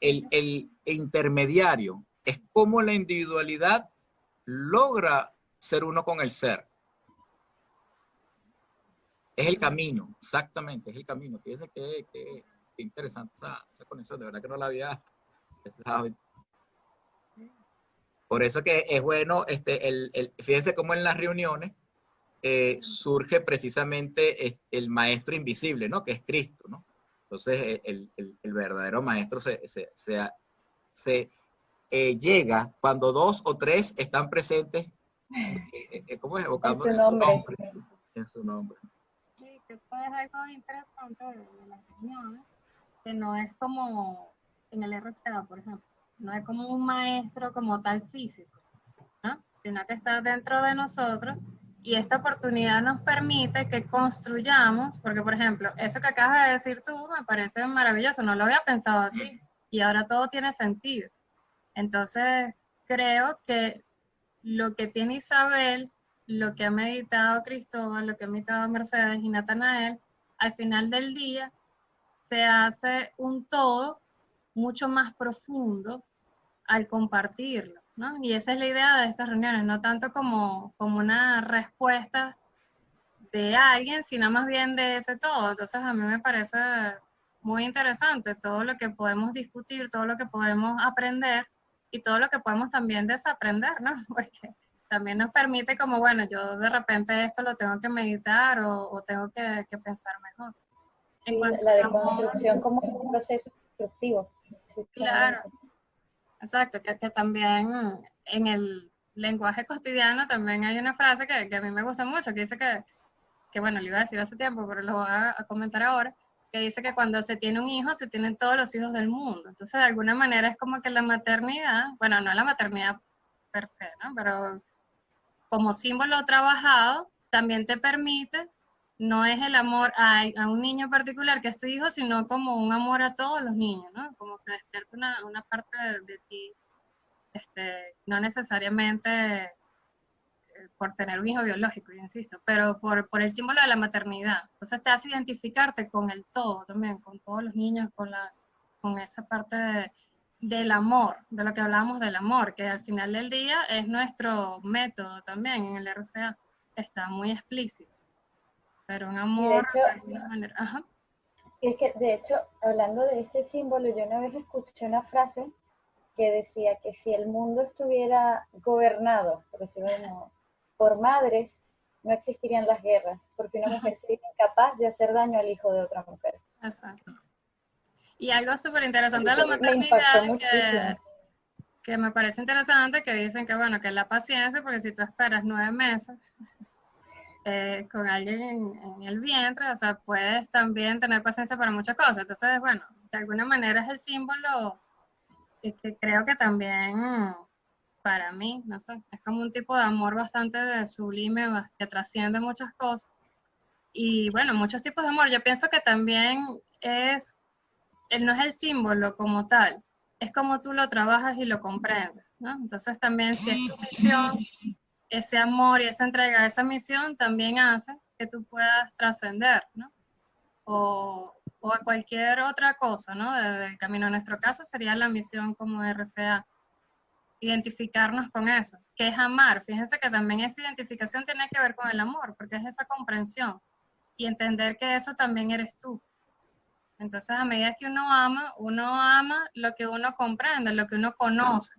el intermediario es cómo la individualidad logra ser uno con el ser. Es el camino, exactamente, es el camino. Fíjense que interesante esa conexión, de verdad que no la había pensado. Por eso que es bueno, fíjense cómo en las reuniones surge precisamente el maestro invisible, ¿no? Que es Cristo, ¿no? Entonces el verdadero maestro llega cuando dos o tres están presentes, ¿cómo es? Evocando En su nombre. En su nombre. Sí, que esto es algo interesante de las reuniones, que no es como en el RCA, por ejemplo, no es como un maestro como tal físico, ¿no? Sino que está dentro de nosotros y esta oportunidad nos permite que construyamos, porque por ejemplo, eso que acabas de decir tú me parece maravilloso, no lo había pensado así y ahora todo tiene sentido. Entonces, creo que lo que tiene Isabel, lo que ha meditado Cristóbal, lo que ha meditado Mercedes y Natanael, al final del día se hace un todo mucho más profundo al compartirlo, ¿no? Y esa es la idea de estas reuniones, no tanto como una respuesta de alguien, sino más bien de ese todo. Entonces a mí me parece muy interesante todo lo que podemos discutir, todo lo que podemos aprender y todo lo que podemos también desaprender, ¿no? Porque también nos permite como, bueno, yo de repente esto lo tengo que meditar o tengo que pensar mejor. En Sí, cuanto la al deconstrucción amor, como un proceso constructivo. claro, Claramente. exacto, que también en el lenguaje cotidiano también hay una frase que a mí me gusta mucho, que dice que bueno, lo iba a decir hace tiempo, pero lo voy a comentar ahora, que dice que cuando se tiene un hijo, se tienen todos los hijos del mundo. Entonces, de alguna manera es como que la maternidad, bueno, no la maternidad per se, ¿no? Pero como símbolo trabajado, también te permite, no es el amor a un niño particular que es tu hijo, sino como un amor a todos los niños, ¿no? Como se despierta una parte de ti, no necesariamente por tener un hijo biológico, yo insisto, pero por el símbolo de la maternidad. Entonces te hace identificarte con el todo también, con todos los niños, con esa parte del amor, de lo que hablábamos del amor, que al final del día es nuestro método también en el RCA, está muy explícito, pero un Y de amor hecho, de alguna manera, ajá. es que de hecho, hablando de ese símbolo, yo una vez escuché una frase que decía que si el mundo estuviera gobernado, por decirlo de un modo, por madres, no existirían las guerras, porque una mujer sería incapaz de hacer daño al hijo de otra mujer. Exacto. Y algo súper interesante de Eso la me impactó maternidad muchísimo. que me parece interesante, que dicen que bueno, que es la paciencia, porque si tú esperas 9 meses con alguien en el vientre, o sea, puedes también tener paciencia para muchas cosas. Entonces, bueno, de alguna manera es el símbolo que creo que también para mí, no sé, es como un tipo de amor bastante sublime, que trasciende muchas cosas. Y bueno, muchos tipos de amor. Yo pienso que también no es el símbolo como tal, es como tú lo trabajas y lo comprendes, ¿no? Entonces también si es tu misión, ese amor y esa entrega, esa misión también hace que tú puedas trascender, ¿no? O a cualquier otra cosa, ¿no? Desde el camino. En nuestro caso sería la misión como RCA, identificarnos con eso, que es amar. Fíjense que también esa identificación tiene que ver con el amor, porque es esa comprensión y entender que eso también eres tú. Entonces, a medida que uno ama lo que uno comprende, lo que uno conoce.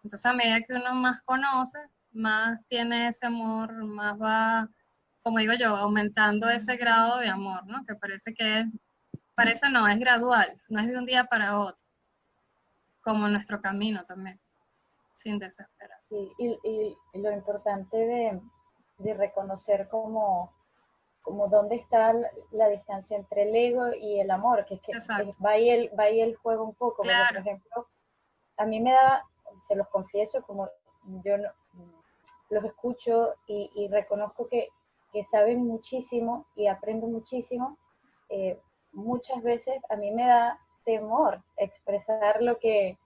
Entonces, a medida que uno más conoce, más tiene ese amor, más va, como digo yo, aumentando ese grado de amor, ¿no? Que parece no, es gradual, no es de un día para otro, como nuestro camino también, sin desesperar. Y lo importante de reconocer como dónde está la distancia entre el ego y el amor, que es que Exacto. va ahí el juego un poco, porque por Claro, ejemplo, a mí me da, se los confieso, como yo los escucho y reconozco que saben muchísimo y aprendo muchísimo, muchas veces a mí me da temor expresar lo que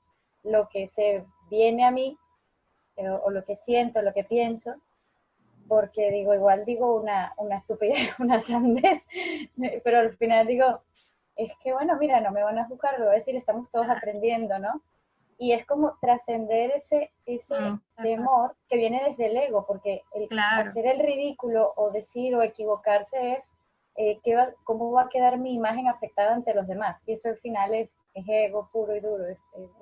se viene a mí, o lo que siento, lo que pienso, porque digo, igual digo una estupidez, una sandez, pero al final digo, es que, bueno, mira, no me van a juzgar, lo voy a decir, estamos todos aprendiendo, ¿no? Y es como trascender ese temor que viene desde el ego, porque hacer el ridículo o decir o equivocarse es cómo va a quedar mi imagen afectada ante los demás. Y eso al final es ego puro y duro,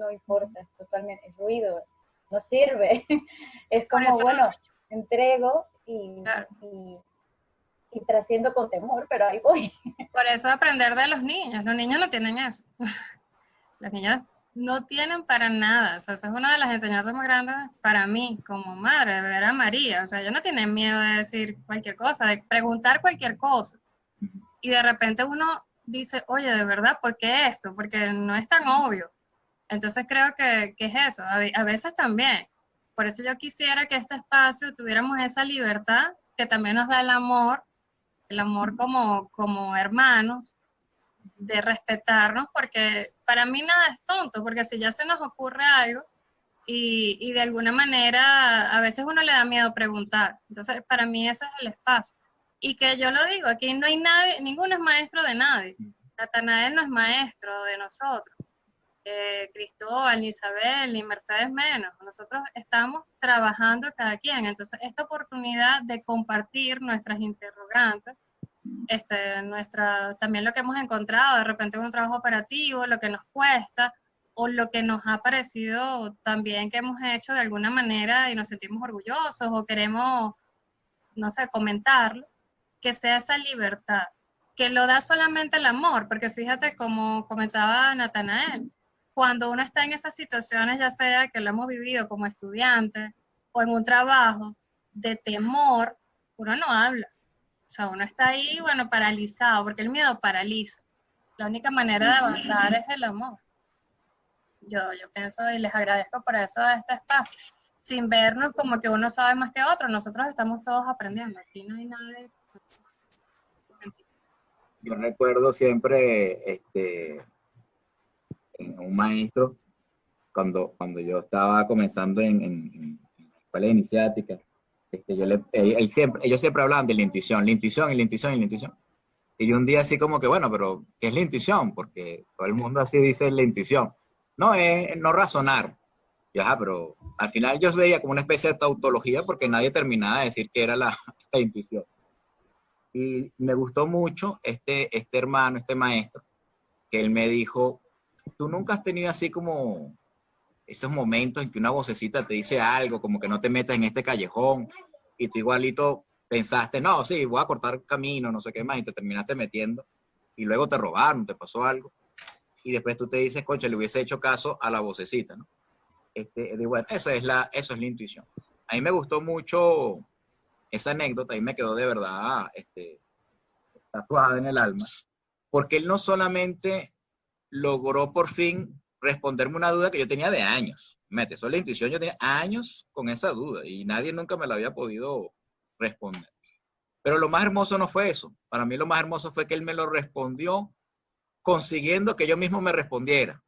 no importa, es totalmente, es ruido, no sirve. Es como, bueno, entrego y trasciendo con temor, pero ahí voy. Por eso aprender de los niños no tienen eso. Los niños no tienen para nada, o sea, esa es una de las enseñanzas más grandes para mí como madre, de ver a María, o sea, ellos no tienen miedo de decir cualquier cosa, de preguntar cualquier cosa, y de repente uno dice, oye, de verdad, ¿por qué esto? Porque no es tan obvio. Entonces creo que es eso, a veces también, por eso yo quisiera que este espacio tuviéramos esa libertad que también nos da el amor como hermanos, de respetarnos, porque para mí nada es tonto, porque si ya se nos ocurre algo y de alguna manera a veces uno le da miedo preguntar, entonces para mí ese es el espacio. Y que yo lo digo, aquí no hay nadie, ninguno es maestro de nadie. Natanael no es maestro de nosotros, Cristóbal, ni Isabel, ni Mercedes menos. Nosotros estamos trabajando cada quien, entonces esta oportunidad de compartir nuestras interrogantes, también lo que hemos encontrado, de repente un trabajo operativo, lo que nos cuesta, o lo que nos ha parecido también que hemos hecho de alguna manera y nos sentimos orgullosos o queremos, no sé, comentarlo, que sea esa libertad, que lo da solamente el amor, porque fíjate como comentaba Natanael, cuando uno está en esas situaciones, ya sea que lo hemos vivido como estudiante o en un trabajo de temor, uno no habla. O sea, uno está ahí, bueno, paralizado, porque el miedo paraliza. La única manera de avanzar es el amor. Yo pienso y les agradezco por eso a este espacio. Sin vernos como que uno sabe más que otro, nosotros estamos todos aprendiendo. Aquí no hay nadie. Yo recuerdo siempre en un maestro, cuando yo estaba comenzando en la escuela de iniciática, ellos siempre hablaban de la intuición y la intuición y la intuición. Y yo un día así como que, bueno, pero ¿qué es la intuición? Porque todo el mundo así dice la intuición. No, es no razonar. Y, pero al final yo veía como una especie de tautología porque nadie terminaba de decir qué era la intuición. Y me gustó mucho este hermano, este maestro, que él me dijo, tú nunca has tenido así como esos momentos en que una vocecita te dice algo, como que no te metas en este callejón, y tú igualito pensaste, no, sí, voy a cortar camino, no sé qué más, y te terminaste metiendo, y luego te robaron, te pasó algo, y después tú te dices, concha, le hubiese hecho caso a la vocecita, ¿no? Bueno, eso es la intuición. A mí me gustó mucho esa anécdota, y me quedó de verdad tatuada en el alma, porque él no solamente logró por fin responderme una duda que yo tenía de años. Eso es la intuición, yo tenía años con esa duda y nadie nunca me la había podido responder. Pero lo más hermoso no fue eso. Para mí lo más hermoso fue que él me lo respondió consiguiendo que yo mismo me respondiera.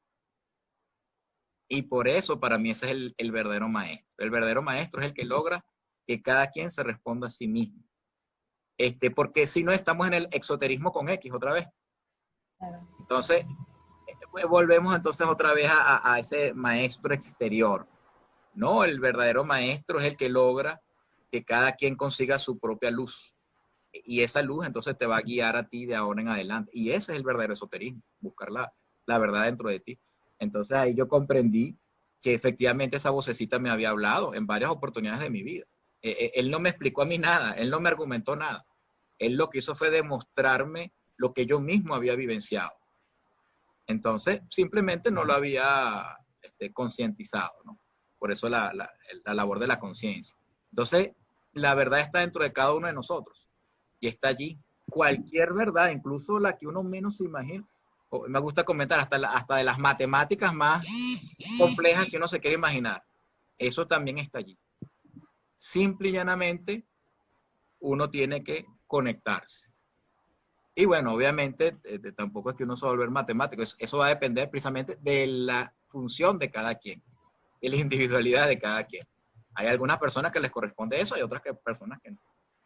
Y por eso para mí ese es el verdadero maestro. El verdadero maestro es el que logra que cada quien se responda a sí mismo. Porque si no estamos en el exoterismo con X otra vez. Entonces, volvemos entonces otra vez a ese maestro exterior. No, el verdadero maestro es el que logra que cada quien consiga su propia luz. Y esa luz entonces te va a guiar a ti de ahora en adelante. Y ese es el verdadero esoterismo, buscar la verdad dentro de ti. Entonces ahí yo comprendí que efectivamente esa vocecita me había hablado en varias oportunidades de mi vida. Él no me explicó a mí nada, él no me argumentó nada. Él lo que hizo fue demostrarme lo que yo mismo había vivenciado. Entonces, simplemente no lo había concientizado, ¿no? Por eso la labor de la conciencia. Entonces, la verdad está dentro de cada uno de nosotros y está allí. Cualquier verdad, incluso la que uno menos se imagina. Me gusta comentar hasta de las matemáticas más complejas que uno se quiere imaginar. Eso también está allí. Simple y llanamente, uno tiene que conectarse. Y bueno, obviamente, tampoco es que uno se va a volver matemático. Eso va a depender precisamente de la función de cada quien, de la individualidad de cada quien. Hay algunas personas que les corresponde eso, hay otras personas que no.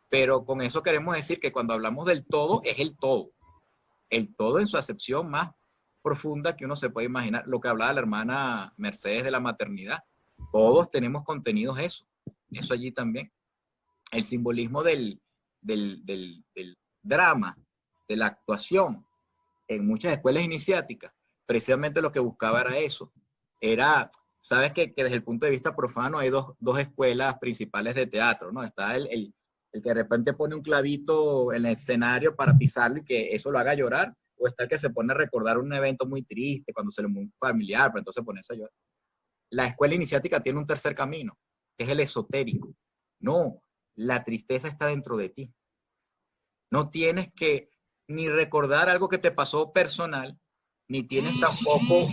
Pero con eso queremos decir que cuando hablamos del todo, es el todo. el todo en su acepción más profunda que uno se puede imaginar. Lo que hablaba la hermana Mercedes de la maternidad. Todos tenemos contenidos eso allí también. El simbolismo del drama, de la actuación, en muchas escuelas iniciáticas, precisamente lo que buscaba era eso. Era, sabes que desde el punto de vista profano hay dos escuelas principales de teatro, ¿no? Está el que de repente pone un clavito en el escenario para pisarlo y que eso lo haga llorar, o está el que se pone a recordar un evento muy triste cuando se le muere un familiar, pero entonces ponerse a llorar. La escuela iniciática tiene un tercer camino, que es el esotérico. No, la tristeza está dentro de ti. No tienes que ni recordar algo que te pasó personal, ni tienes tampoco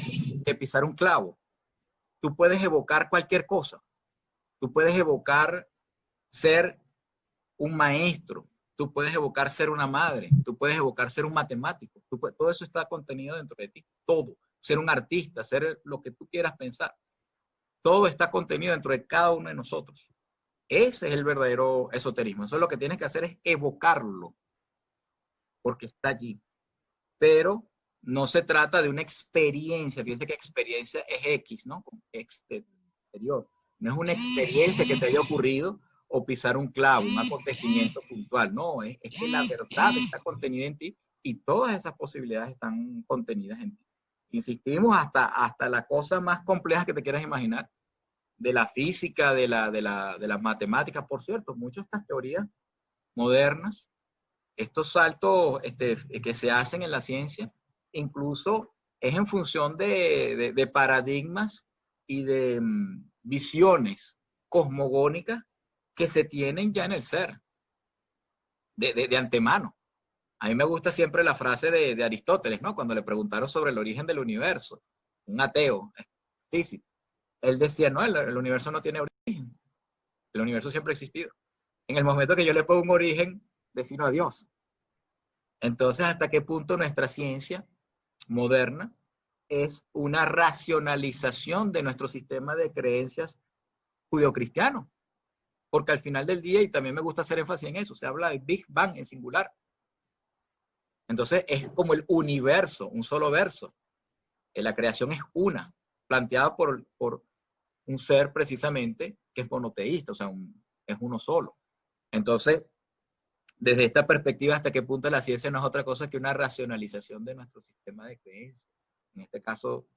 que pisar un clavo. Tú puedes evocar cualquier cosa. Tú puedes evocar ser un maestro. Tú puedes evocar ser una madre. Tú puedes evocar ser un matemático. Todo eso está contenido dentro de ti. Todo. Ser un artista, ser lo que tú quieras pensar. Todo está contenido dentro de cada uno de nosotros. Ese es el verdadero esoterismo. Eso lo que tienes que hacer es evocarlo, porque está allí. Pero no se trata de una experiencia. Fíjense que experiencia es X, ¿no? Exterior. No es una experiencia que te haya ocurrido o pisar un clavo, un acontecimiento puntual. No, es que la verdad está contenida en ti y todas esas posibilidades están contenidas en ti. Insistimos hasta la cosa más compleja que te quieras imaginar, de la física, de las matemáticas. Por cierto, muchas de estas teorías modernas, estos saltos que se hacen en la ciencia, incluso es en función de paradigmas y de visiones cosmogónicas que se tienen ya en el ser, de antemano. A mí me gusta siempre la frase de Aristóteles, ¿no? Cuando le preguntaron sobre el origen del universo, un ateo físico. Él decía, no, el universo no tiene origen. El universo siempre ha existido. En el momento que yo le pongo un origen, defino a Dios. Entonces, ¿hasta qué punto nuestra ciencia moderna es una racionalización de nuestro sistema de creencias judeocristiano? Porque al final del día, y también me gusta hacer énfasis en eso, se habla de Big Bang en singular. Entonces, es como el universo, un solo verso. La creación es una, planteada por un ser precisamente que es monoteísta, o sea, es uno solo. Entonces, desde esta perspectiva, ¿hasta qué punto la ciencia no es otra cosa que una racionalización de nuestro sistema de creencias? En este caso,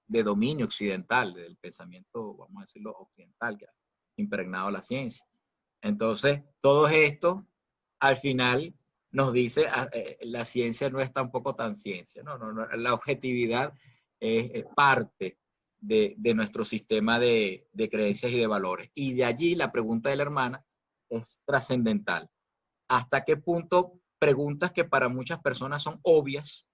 de dominio occidental, del pensamiento, vamos a decirlo, occidental, que ha impregnado la ciencia. Entonces, todo esto, al final, nos dice, la ciencia no es tampoco tan ciencia, no, la objetividad es parte de nuestro sistema de creencias y de valores. Y de allí la pregunta de la hermana es trascendental. ¿Hasta qué punto preguntas que para muchas personas son obvias,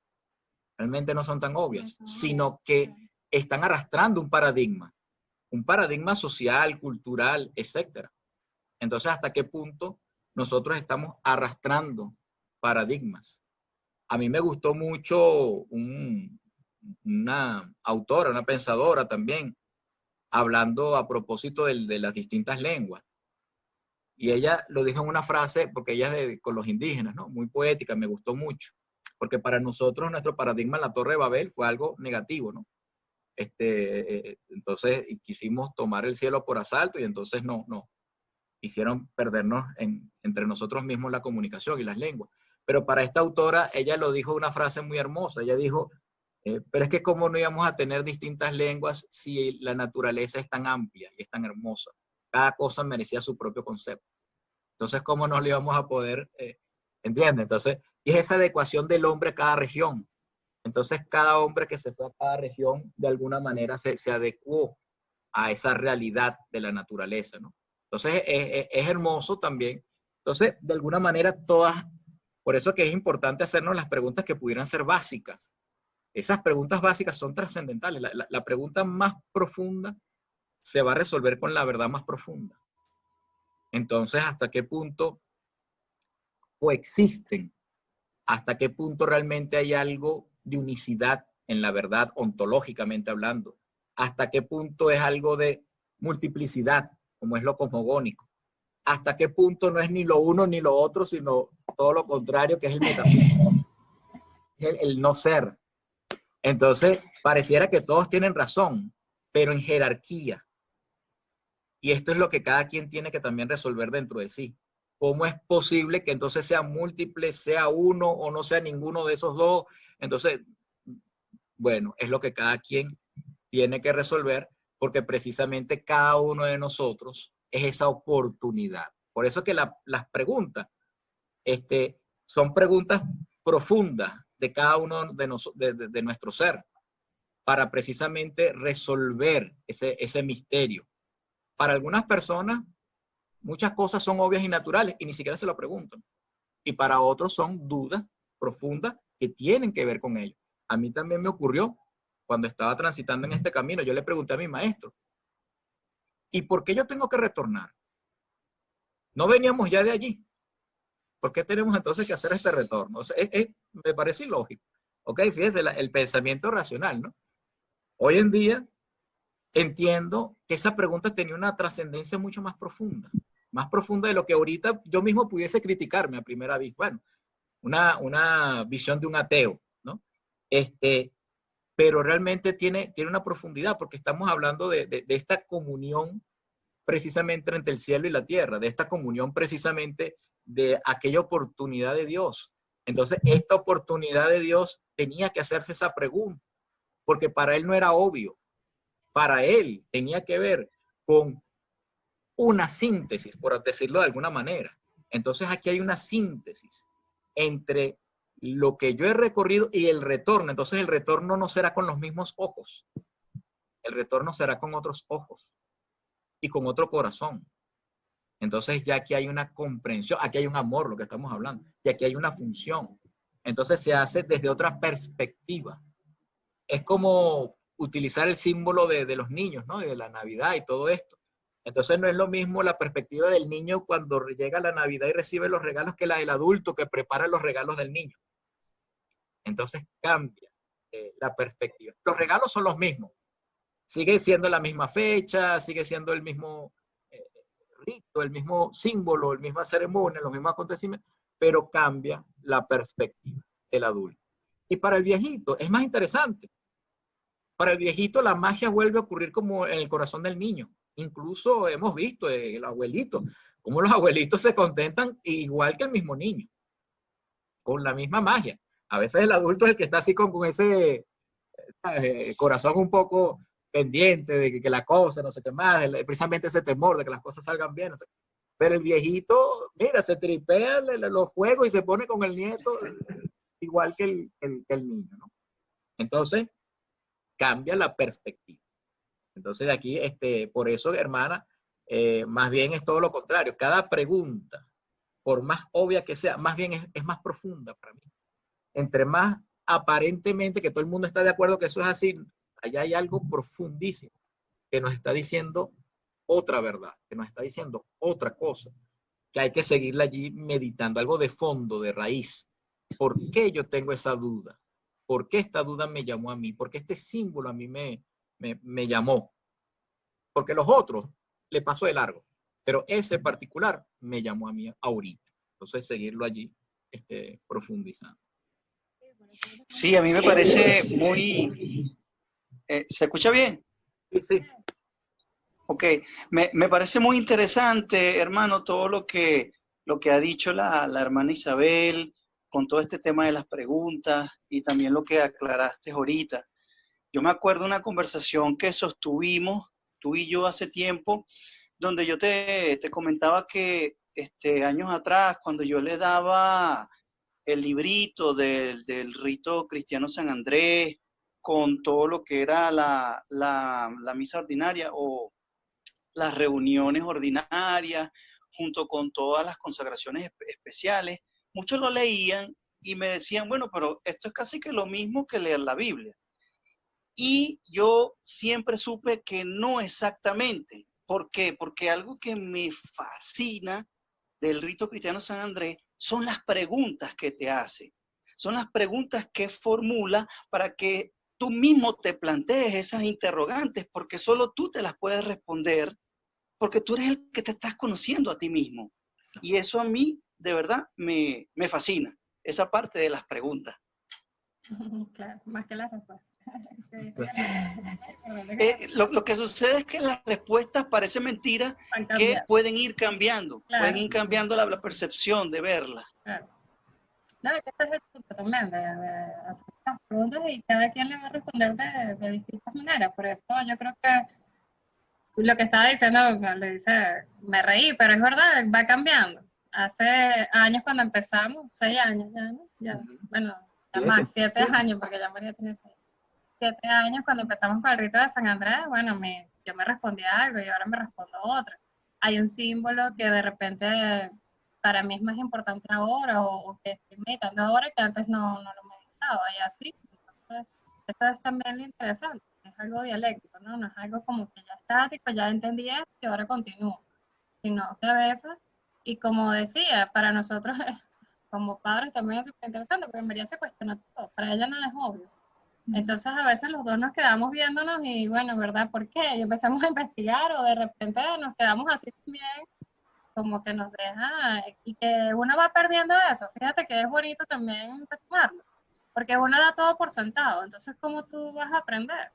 realmente no son tan obvias, sino que están arrastrando un paradigma social, cultural, etc. Entonces, ¿hasta qué punto nosotros estamos arrastrando paradigmas? A mí me gustó mucho una autora, una pensadora también, hablando a propósito de las distintas lenguas. Y ella lo dijo en una frase, porque ella es con los indígenas, ¿no? Muy poética, me gustó mucho. Porque para nosotros nuestro paradigma en la Torre de Babel fue algo negativo, ¿no? Entonces quisimos tomar el cielo por asalto y entonces no hicieron perdernos entre nosotros mismos la comunicación y las lenguas. Pero para esta autora, ella lo dijo una frase muy hermosa. Ella dijo, pero es que cómo no íbamos a tener distintas lenguas si la naturaleza es tan amplia y es tan hermosa. Cada cosa merecía su propio concepto. Entonces, ¿cómo no lo íbamos a poder, entiende? Entonces, y es esa adecuación del hombre a cada región. Entonces, cada hombre que se fue a cada región, de alguna manera se adecuó a esa realidad de la naturaleza, ¿no? Entonces, es hermoso también. Entonces, de alguna manera, por eso que es importante hacernos las preguntas que pudieran ser básicas. Esas preguntas básicas son trascendentales. La pregunta más profunda se va a resolver con la verdad más profunda. Entonces, ¿hasta qué punto coexisten? ¿Hasta qué punto realmente hay algo de unicidad en la verdad, ontológicamente hablando? ¿Hasta qué punto es algo de multiplicidad, como es lo cosmogónico? ¿Hasta qué punto no es ni lo uno ni lo otro, sino todo lo contrario, que es el metafísico? el no ser. Entonces, pareciera que todos tienen razón, pero en jerarquía. Y esto es lo que cada quien tiene que también resolver dentro de sí. ¿Cómo es posible que entonces sea múltiple, sea uno o no sea ninguno de esos dos? Entonces, bueno, es lo que cada quien tiene que resolver, porque precisamente cada uno de nosotros es esa oportunidad. Por eso que las preguntas son preguntas profundas de cada uno de nuestro ser, para precisamente resolver ese misterio. Para algunas personas, muchas cosas son obvias y naturales y ni siquiera se lo preguntan. Y para otros son dudas profundas que tienen que ver con ello. A mí también me ocurrió cuando estaba transitando en este camino. Yo le pregunté a mi maestro, ¿y por qué yo tengo que retornar? ¿No veníamos ya de allí? ¿Por qué tenemos entonces que hacer este retorno? O sea, me parece ilógico. Ok, fíjese, el pensamiento racional, ¿no? Hoy en día entiendo que esa pregunta tenía una trascendencia mucho más profunda de lo que ahorita yo mismo pudiese criticarme a primera vista. Bueno, una visión de un ateo, ¿no? Pero realmente tiene una profundidad, porque estamos hablando de esta comunión precisamente entre el cielo y la tierra, de esta comunión precisamente de aquella oportunidad de Dios. Entonces, esta oportunidad de Dios tenía que hacerse esa pregunta, porque para él no era obvio. Para él tenía que ver con una síntesis, por decirlo de alguna manera. Entonces aquí hay una síntesis entre lo que yo he recorrido y el retorno. Entonces el retorno no será con los mismos ojos. El retorno será con otros ojos y con otro corazón. Entonces ya aquí hay una comprensión, aquí hay un amor, lo que estamos hablando, y aquí hay una función. Entonces se hace desde otra perspectiva. Es como utilizar el símbolo de los niños, ¿no? De la Navidad y todo esto. Entonces no es lo mismo la perspectiva del niño cuando llega la Navidad y recibe los regalos que la del adulto que prepara los regalos del niño. Entonces cambia la perspectiva. Los regalos son los mismos. Sigue siendo la misma fecha, sigue siendo el mismo rito, el mismo símbolo, la misma ceremonia, los mismos acontecimientos, pero cambia la perspectiva del adulto. Y para el viejito es más interesante. Para el viejito la magia vuelve a ocurrir como en el corazón del niño. Incluso hemos visto el abuelito, cómo los abuelitos se contentan igual que el mismo niño, con la misma magia. A veces el adulto es el que está así con ese corazón un poco pendiente de que la cosa, no sé qué más, precisamente ese temor de que las cosas salgan bien. No sé. Pero el viejito, mira, se tripea los juegos y se pone con el nieto igual que el niño, ¿no? Entonces, cambia la perspectiva. Entonces, de aquí, por eso, hermana, más bien es todo lo contrario. Cada pregunta, por más obvia que sea, más bien es más profunda para mí. Entre más aparentemente que todo el mundo está de acuerdo que eso es así, allá hay algo profundísimo que nos está diciendo otra verdad, que nos está diciendo otra cosa, que hay que seguirla allí meditando, algo de fondo, de raíz. ¿Por qué yo tengo esa duda? ¿Por qué esta duda me llamó a mí? ¿Por qué este símbolo a mí me llamó? Porque los otros le pasó de largo, pero ese particular me llamó a mí ahorita. Entonces, seguirlo allí profundizando. Sí, a mí me parece muy... ¿se escucha bien? Sí, sí. Ok, me parece muy interesante, hermano, todo lo que ha dicho la hermana Isabel, con todo este tema de las preguntas y también lo que aclaraste ahorita. Yo me acuerdo de una conversación que sostuvimos, tú y yo hace tiempo, donde yo te comentaba que años atrás, cuando yo le daba el librito del rito cristiano San Andrés, con todo lo que era la misa ordinaria o las reuniones ordinarias, junto con todas las consagraciones especiales, muchos lo leían y me decían, bueno, pero esto es casi que lo mismo que leer la Biblia. Y yo siempre supe que no exactamente. ¿Por qué? Porque algo que me fascina del rito cristiano San Andrés son las preguntas que te hace. Son las preguntas que formula para que tú mismo te plantees esas interrogantes, porque solo tú te las puedes responder, porque tú eres el que te estás conociendo a ti mismo. Y eso a mí, de verdad, me fascina, esa parte de las preguntas. Claro, más que la respuesta. Lo que sucede es que las respuestas parecen mentiras que pueden ir cambiando, claro, pueden ir cambiando la percepción de verla. Claro. No, este es el punto también de hacer las preguntas y cada quien le va a responder de distintas maneras. Por eso yo creo que lo que estaba diciendo, le dice, me reí, pero es verdad, va cambiando. Hace años cuando empezamos, 6 años ya, ¿no? Ya, bueno, ya más, 7 años, porque ya María tiene 6. 7 años cuando empezamos con el rito de San Andrés, bueno, yo me respondía algo y ahora me respondo otra. Hay un símbolo que de repente para mí es más importante ahora o que estoy meditando ahora que antes no lo meditaba y así. Entonces, eso es también lo interesante. Es algo dialéctico, ¿no? No es algo como que ya estático, ya entendí esto y ahora continúo. Sino que a veces, y como decía, para nosotros como padres también es súper interesante porque María se cuestiona todo. Para ella nada es obvio. Entonces a veces los dos nos quedamos viéndonos y bueno, ¿verdad? ¿Por qué? Y empezamos a investigar o de repente nos quedamos así también, como que nos deja, y que uno va perdiendo eso. Fíjate que es bonito también retomarlo, porque uno da todo por sentado, entonces ¿cómo tú vas a aprender?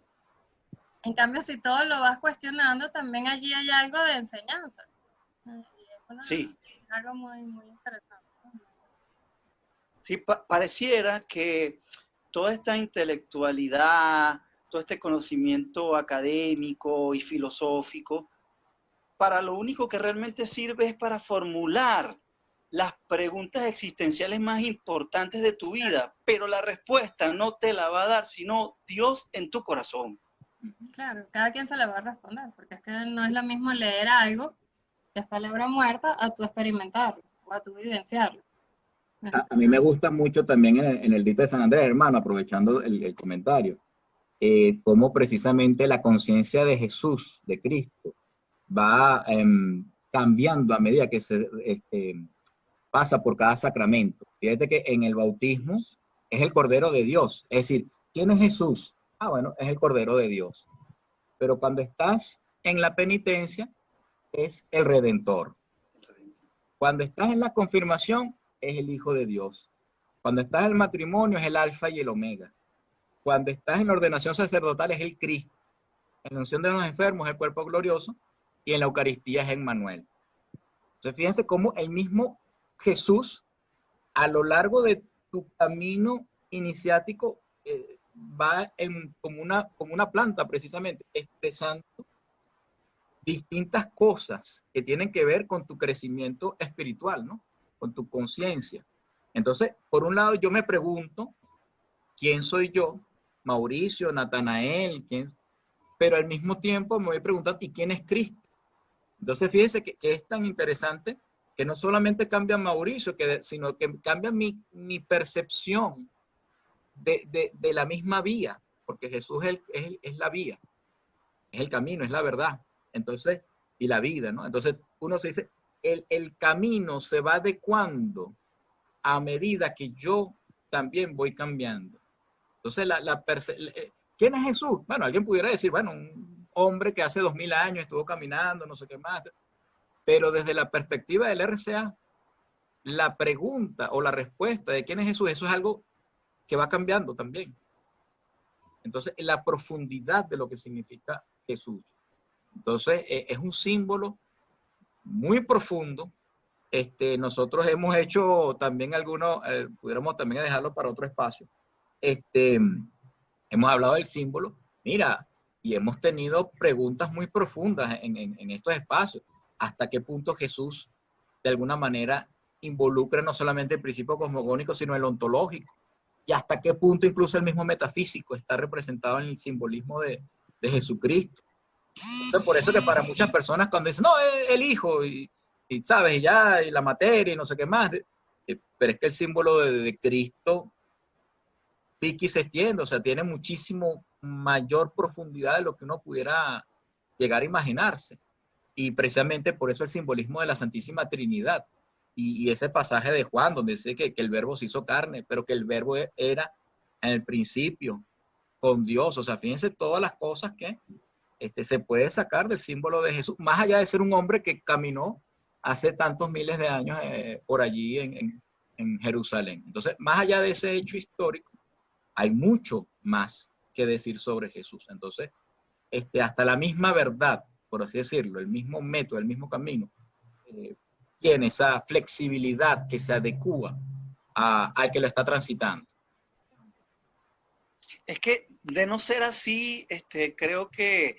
En cambio, si todo lo vas cuestionando, también allí hay algo de enseñanza. Sí. Es algo muy, muy interesante. Sí, pareciera que toda esta intelectualidad, todo este conocimiento académico y filosófico, para lo único que realmente sirve es para formular las preguntas existenciales más importantes de tu vida, pero la respuesta no te la va a dar sino Dios en tu corazón. Claro, cada quien se la va a responder, porque es que no es lo mismo leer algo que es palabra muerta a tu experimentarlo o a tu vivenciarlo. A mí me gusta mucho también en el rito de San Andrés, hermano, aprovechando el comentario, cómo precisamente la conciencia de Jesús, de Cristo, va cambiando a medida que se pasa por cada sacramento. Fíjate que en el bautismo es el Cordero de Dios. Es decir, ¿quién es Jesús? Ah, bueno, es el Cordero de Dios. Pero cuando estás en la penitencia, es el Redentor. Cuando estás en la confirmación, es el Hijo de Dios. Cuando estás en el matrimonio, es el Alfa y el Omega. Cuando estás en la ordenación sacerdotal, es el Cristo. En la unción de los enfermos, es el cuerpo glorioso. Y en la Eucaristía es Emmanuel. Entonces, fíjense cómo el mismo Jesús, a lo largo de tu camino iniciático, va como una planta, precisamente, expresando distintas cosas que tienen que ver con tu crecimiento espiritual, ¿no? Con tu conciencia. Entonces, por un lado, yo me pregunto, ¿quién soy yo? Mauricio, Natanael, ¿quién? Pero al mismo tiempo me voy preguntando, ¿y quién es Cristo? Entonces, fíjense que es tan interesante que no solamente cambia Mauricio, sino que cambia mi percepción de la misma vía, porque Jesús es la vía, es el camino, es la verdad. Entonces, y la vida, ¿no? Entonces, uno se dice, el camino se va adecuando a medida que yo también voy cambiando. Entonces, ¿quién es Jesús? Bueno, alguien pudiera decir, bueno, un hombre que hace 2000 años estuvo caminando, no sé qué más. Pero desde la perspectiva del RCA, la pregunta o la respuesta de quién es Jesús, eso es algo que va cambiando también. Entonces, la profundidad de lo que significa Jesús. Entonces, es un símbolo muy profundo. Nosotros hemos hecho también algunos, pudiéramos también dejarlo para otro espacio. Hemos hablado del símbolo, mira, y hemos tenido preguntas muy profundas en estos espacios. ¿Hasta qué punto Jesús, de alguna manera, involucra no solamente el principio cosmogónico, sino el ontológico? Y hasta qué punto incluso el mismo metafísico está representado en el simbolismo de Jesucristo. Entonces, por eso que para muchas personas cuando dicen, no, el Hijo, y sabes, y ya, y la materia, y no sé qué más, pero es que el símbolo de Cristo pique y se extiende, o sea, tiene muchísimo mayor profundidad de lo que uno pudiera llegar a imaginarse. Y precisamente por eso el simbolismo de la Santísima Trinidad. Y ese pasaje de Juan, donde dice que el verbo se hizo carne, pero que el verbo era en el principio con Dios. O sea, fíjense todas las cosas que se puede sacar del símbolo de Jesús, más allá de ser un hombre que caminó hace tantos miles de años por allí en Jerusalén. Entonces, más allá de ese hecho histórico, hay mucho más que decir sobre Jesús. Entonces, hasta la misma verdad, por así decirlo, el mismo método, el mismo camino, tiene esa flexibilidad que se adecua al que lo está transitando. Es que de no ser así, creo que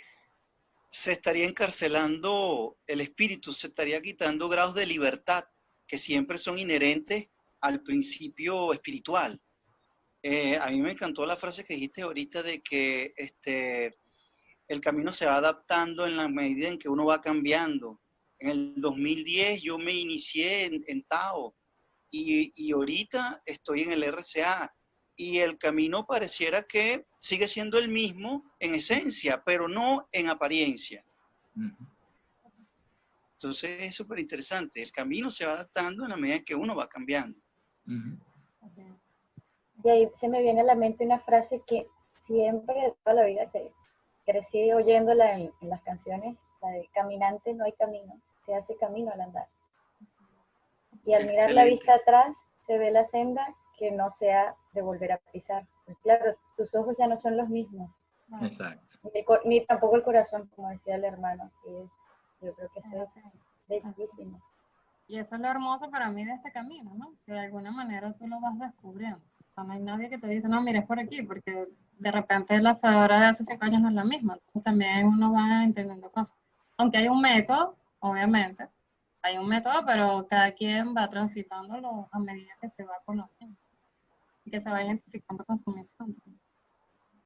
se estaría encarcelando el espíritu, se estaría quitando grados de libertad que siempre son inherentes al principio espiritual. A mí me encantó la frase que dijiste ahorita de que el camino se va adaptando en la medida en que uno va cambiando. En el 2010 yo me inicié en Tao y ahorita estoy en el RCA. Y el camino pareciera que sigue siendo el mismo en esencia, pero no en apariencia. Entonces es súper interesante. El camino se va adaptando en la medida que uno va cambiando. Y ahí se me viene a la mente una frase que siempre, toda la vida que crecí oyéndola en las canciones, la de caminante no hay camino, se hace camino al andar. Y al mirar la vista atrás, se ve la senda que no sea de volver a pisar. Pues claro, tus ojos ya no son los mismos. Exacto. Ni tampoco el corazón, como decía el hermano. Yo creo que eso es bellísimo. Y eso es lo hermoso para mí de este camino, ¿no? Que de alguna manera tú lo vas descubriendo. O sea, no hay nadie que te dice, no, mira, es por aquí, porque de repente la Fedora de hace 5 años no es la misma. Entonces también uno va entendiendo cosas. Aunque hay un método, obviamente, hay un método, pero cada quien va transitándolo a medida que se va conociendo y que se va identificando con su misión.